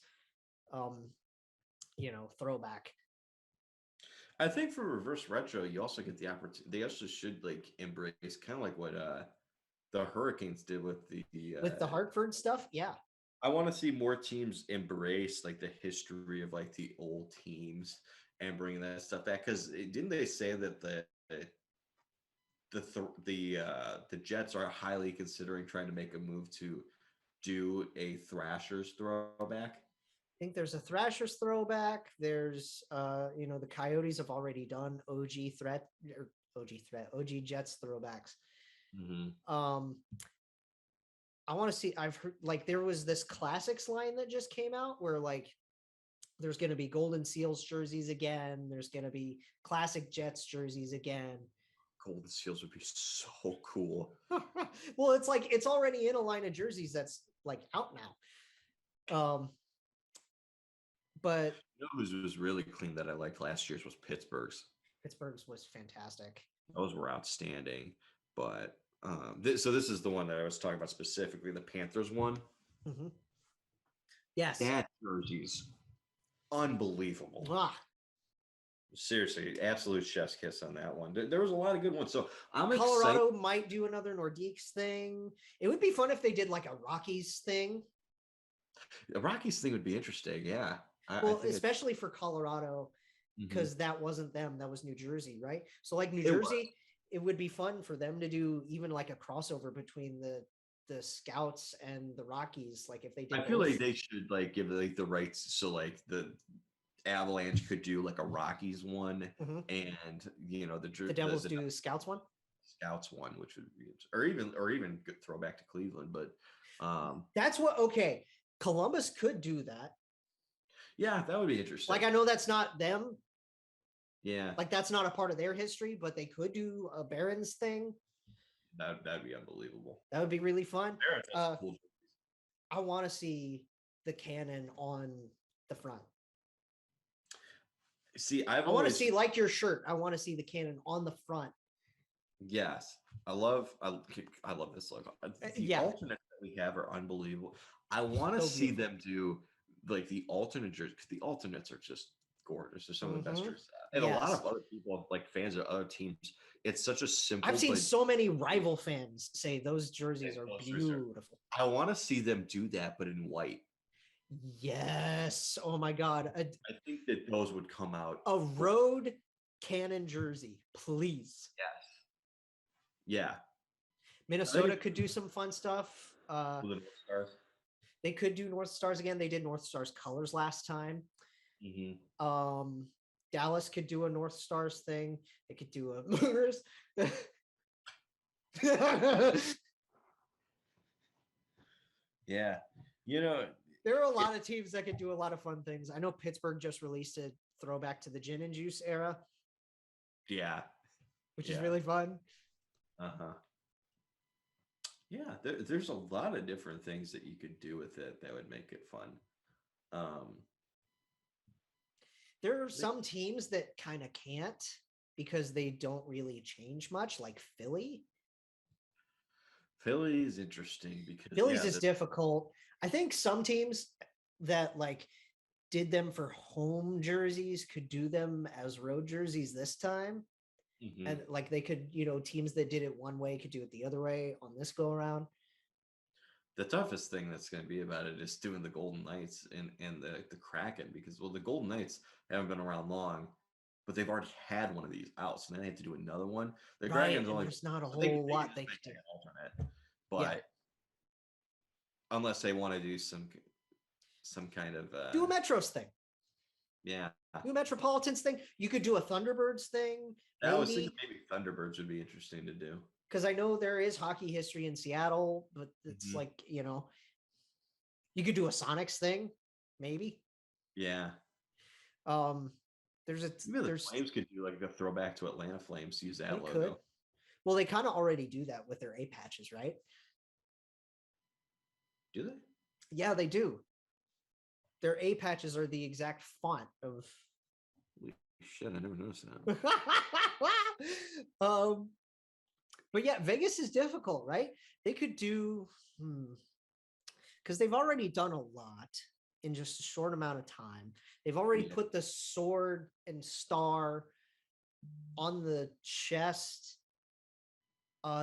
throwback. I think for reverse retro, you also get the opportunity. They also should like embrace kind of like what the Hurricanes did with the Hartford stuff. Yeah, I want to see more teams embrace like the history of like the old teams and bring that stuff back. Because didn't they say that the Jets are highly considering trying to make a move to do a Thrashers throwback? think there's a Thrashers throwback. There's the Coyotes have already done OG Jets throwbacks. I want to see. I've heard like there was this classics line that just came out where like there's going to be Golden Seals jerseys again. There's going to be classic Jets jerseys again. Golden Seals would be so cool. Well, it's like it's already in a line of jerseys that's like out now. But whose was really clean that I liked last year's was Pittsburgh's. Pittsburgh's was fantastic. Those were outstanding. But so this is the one that I was talking about specifically, the Panthers one. Mm-hmm. Yes. That jersey's unbelievable. Seriously, absolute chef's kiss on that one. There was a lot of good ones. So I'm Colorado might do another Nordiques thing. It would be fun if they did like a Rockies thing. The Rockies thing would be interesting. Yeah. Well, especially for Colorado, because that wasn't them. That was New Jersey, right? So like New Jersey, it would be fun for them to do even like a crossover between the Scouts and the Rockies. Like if they did, I feel like they should like give like the rights. So like the Avalanche could do like a Rockies one, and the Devils do Scouts one. Scouts one, which would be, or even good throwback to Cleveland, but that's what. Okay, Columbus could do that. Yeah, that would be interesting. Like I know that's not them. Yeah, like that's not a part of their history, but they could do a Barons thing. That'd be unbelievable. That would be really fun. Cool. I want to see the cannon on the front. See, I want to see like your shirt. I want to see the cannon on the front. Yes, I love this logo. The alternates that we have are unbelievable. I want to see them do like the alternate jerseys because the alternates are just gorgeous. They're some of the best jerseys. And a lot of other people, like fans of other teams, it's such a simple. I've seen so many rival fans say those jerseys are beautiful. I want to see them do that, but in white. Yes. Oh my God. I think that those would come out. A road cannon jersey, please. Yes. Yeah. Minnesota could do some fun stuff. The North Stars. They could do North Stars again. They did North Stars colors last time. Dallas could do a North Stars thing. They could do a Moors. Yeah. There are a lot of teams that could do a lot of fun things. I know Pittsburgh just released a throwback to the gin and juice era. Yeah. Which is really fun. Yeah, there's a lot of different things that you could do with it that would make it fun. There are some teams that kind of can't because they don't really change much, like Philly. Philly is interesting because Philly's is difficult. I think some teams that like did them for home jerseys could do them as road jerseys this time. And like they could, teams that did it one way could do it the other way on this go around. The toughest thing that's going to be about it is doing the Golden Knights and the Kraken because, well, the Golden Knights haven't been around long, but they've already had one of these out, so then they have to do another one. The Kraken's only there's not a whole lot they could do. Alternate, but unless they want to do some kind of do a Metros thing. Yeah. Do a Metropolitans thing. You could do a Thunderbirds thing. I was thinking maybe Thunderbirds would be interesting to do. Because I know there is hockey history in Seattle, but it's like, you could do a Sonics thing, maybe. Yeah. There's Flames could do like a throwback to Atlanta Flames, use that logo. Could. Well, they kind of already do that with their A patches, right? Do they? Yeah, they do. Their A patches are the exact font of. Holy shit! I never noticed that. But yeah, Vegas is difficult, right? They could do because they've already done a lot in just a short amount of time. They've already put the sword and star on the chest.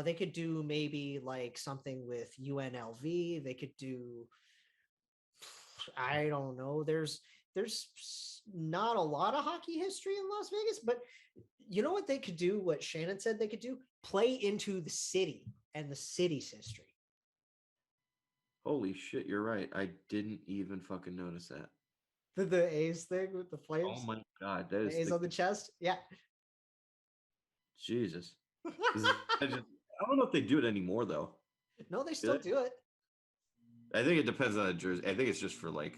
They could do maybe like something with UNLV. They could do. I don't know. There's not a lot of hockey history in Las Vegas, but you know what they could do? What Shannon said they could do? Play into the city and the city's history. Holy shit, you're right. I didn't even fucking notice that. The A's thing with the Flames. Oh my God, that The is A's on the chest. Yeah. Jesus. I don't know if they do it anymore though. No, they still do it I think it depends on the jersey. I think it's just for like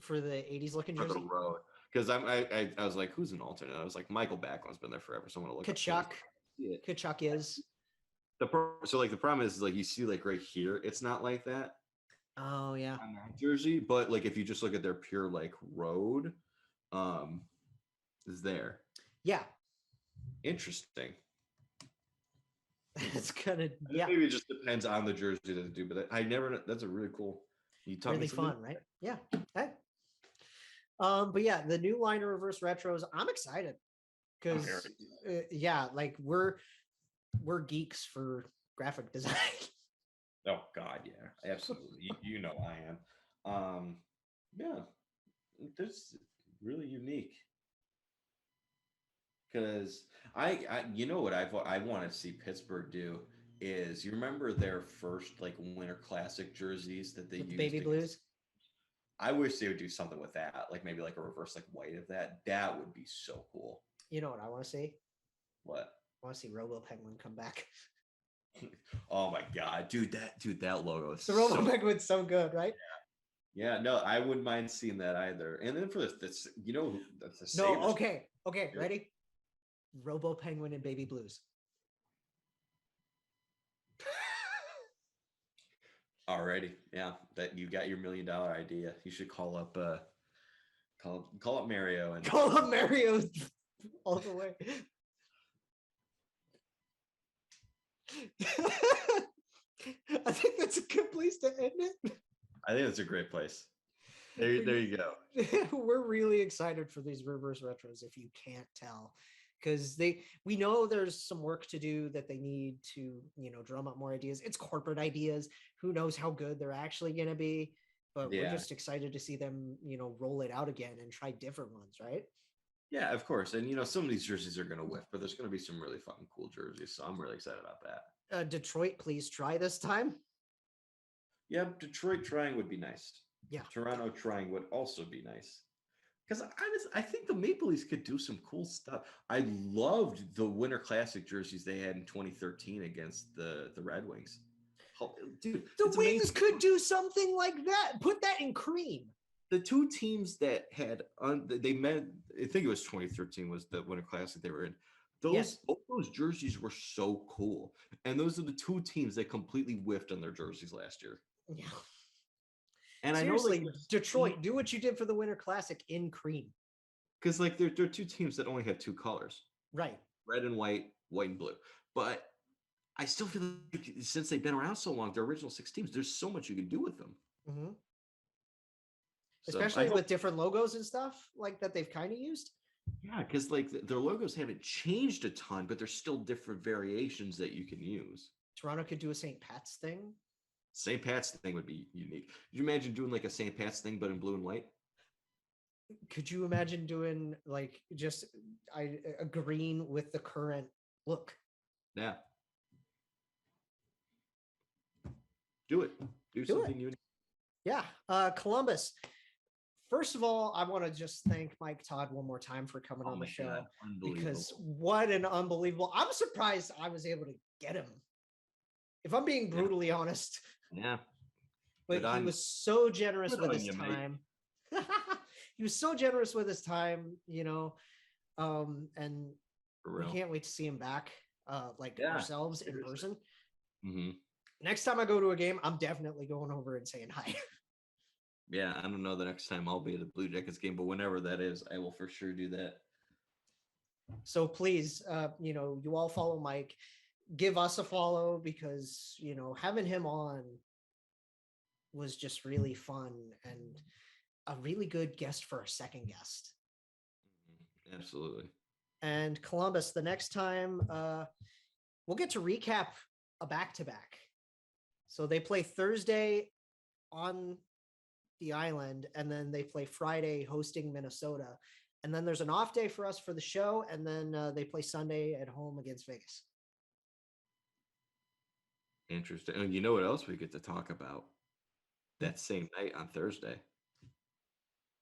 for the 80s looking for the jersey. road. Because I was like, who's an alternate? I was like, Michael Backlund's been there forever. So I'm gonna look up Kachuk. Yeah. Kachuk is. So like the problem is like you see like right here, it's not like that Oh yeah. on that jersey. But like if you just look at their pure like road, is there. Yeah. Interesting. It's gonna yeah. Maybe it just depends on the jersey that they do, but I never. That's a really cool. You taught Really me something. fun, right? Yeah. Hey. But yeah, the new liner reverse retros. I'm excited because yeah, like we're geeks for graphic design. Oh God, yeah, absolutely. You know I am. Yeah, this is really unique. Because I you know what I want to see Pittsburgh do is you remember their first like Winter Classic jerseys that they With the used baby blues. I wish they would do something with that, like maybe like a reverse like white of that. That would be so cool. You know what I want to see? What? I want to see Robo Penguin come back. Oh my God, dude, that logo is The Robo Penguin's so good, right? Yeah, no, I wouldn't mind seeing that either. And then for this, you know, that's the No, Sabres. okay, ready? Robo Penguin and Baby Blues. Alrighty, yeah, that you got your $1 million idea. You should call up Mario and Call up Mario all the way. I think that's a good place to end it. I think that's a great place. There you go. We're really excited for these reverse retros, if you can't tell, because we know there's some work to do that they need to, drum up more ideas. It's corporate ideas. Who knows how good they're actually going to be, but we're just excited to see them, roll it out again and try different ones, right? Yeah, of course. And some of these jerseys are going to whiff, but there's going to be some really fucking cool jerseys. So I'm really excited about that. Detroit, please try this time. Yeah, Detroit trying would be nice. Yeah. Toronto trying would also be nice. Because I think the Maple Leafs could do some cool stuff. I loved the Winter Classic jerseys they had in 2013 against the Red Wings. Dude, the Wings could do something like that. Put that in cream. The two teams that had they met, I think it was 2013 was the Winter Classic they were in. Both those jerseys were so cool. And those are the two teams that completely whiffed on their jerseys last year. Yeah. And seriously, I know Detroit, do what you did for the Winter Classic in cream. Because like they're two teams that only have two colors. Right. Red and white, white and blue. But I still feel like since they've been around so long, their original 6 teams, there's so much you can do with them. Mm-hmm. So especially with different logos and stuff like that they've kind of used. Yeah, because like their logos haven't changed a ton, but there's still different variations that you can use. Toronto could do a St. Pat's thing. St. Pat's thing would be unique. Could you imagine doing like a St. Pat's thing, but in blue and white? Could you imagine doing like just a green with the current look? Yeah. Do it. Do something unique. Yeah. Columbus. First of all, I want to just thank Mike Todd one more time for coming on the show. Because what an unbelievable. I'm surprised I was able to get him. If I'm being brutally honest. Yeah. But he was so generous with his time. He was so generous with his time, and we can't wait to see him back ourselves in person. Mm-hmm. Next time I go to a game, I'm definitely going over and saying hi. Yeah, I don't know the next time I'll be at a Blue Jackets game, but whenever that is, I will for sure do that. So please, you all follow Mike. Give us a follow because, having him on was just really fun and a really good guest for a second guest. Absolutely. And Columbus, the next time we'll get to recap a back-to-back. So they play Thursday on the island, and then they play Friday hosting Minnesota. And then there's an off day for us for the show, and then they play Sunday at home against Vegas. Interesting. And you know what else we get to talk about that same night on Thursday?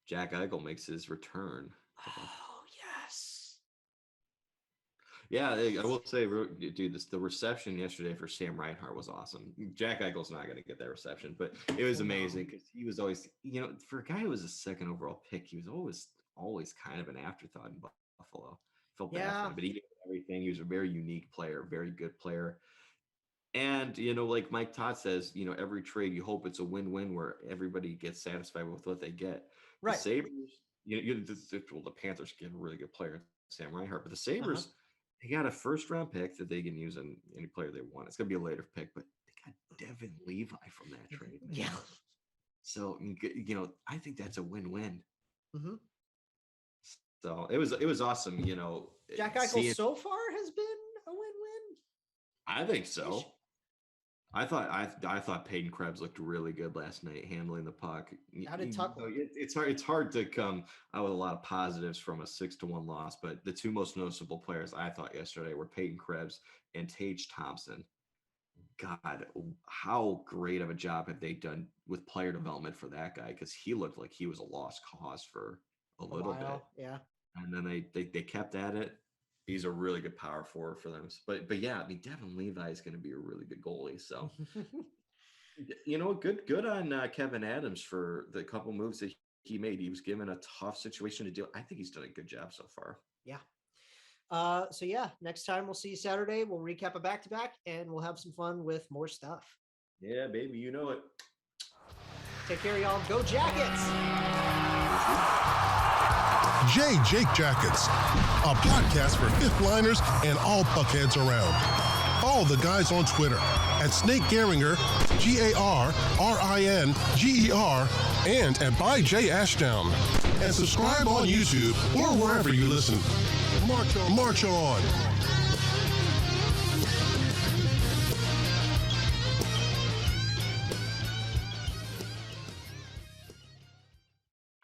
Jack Eichel makes his return. Oh, yes. Yeah, I will say, dude, the reception yesterday for Sam Reinhart was awesome. Jack Eichel's not going to get that reception, but it was amazing because he was always, for a guy who was a second overall pick, he was always kind of an afterthought in Buffalo. Felt bad for him, but he did everything. He was a very unique player, very good player. And, like Mike Todd says, every trade, you hope it's a win-win where everybody gets satisfied with what they get. Right. The Sabres, the Panthers get a really good player, Sam Reinhart, but the Sabres, they got a first-round pick that they can use on any player they want. It's going to be a later pick, but they got Devin Levi from that trade, man. Yeah. So, I think that's a win-win. Mm-hmm. So it was awesome, Jack Eichel so far has been a win-win. I think so. I thought Peyton Krebs looked really good last night handling the puck. How did Tuck look? It's hard to come out with a lot of positives from a 6-1 loss, but the two most noticeable players I thought yesterday were Peyton Krebs and Tage Thompson. God, how great of a job have they done with player development for that guy? Because he looked like he was a lost cause for a little bit. Yeah. And then they kept at it. He's a really good power forward for them. But yeah, I mean, Devin Levi is going to be a really good goalie. So, good on Kevin Adams for the couple moves that he made. He was given a tough situation to do. I think he's done a good job so far. Yeah. Next time we'll see you Saturday. We'll recap a back-to-back and we'll have some fun with more stuff. Yeah, baby. You know it. Take care, y'all. Go Jackets! Jake Jackets, a podcast for fifth liners and all puckheads around. Follow the guys on Twitter at Snake Gehringer, GARRINGER, and at By J Ashdown. And subscribe on YouTube or wherever you listen. March on.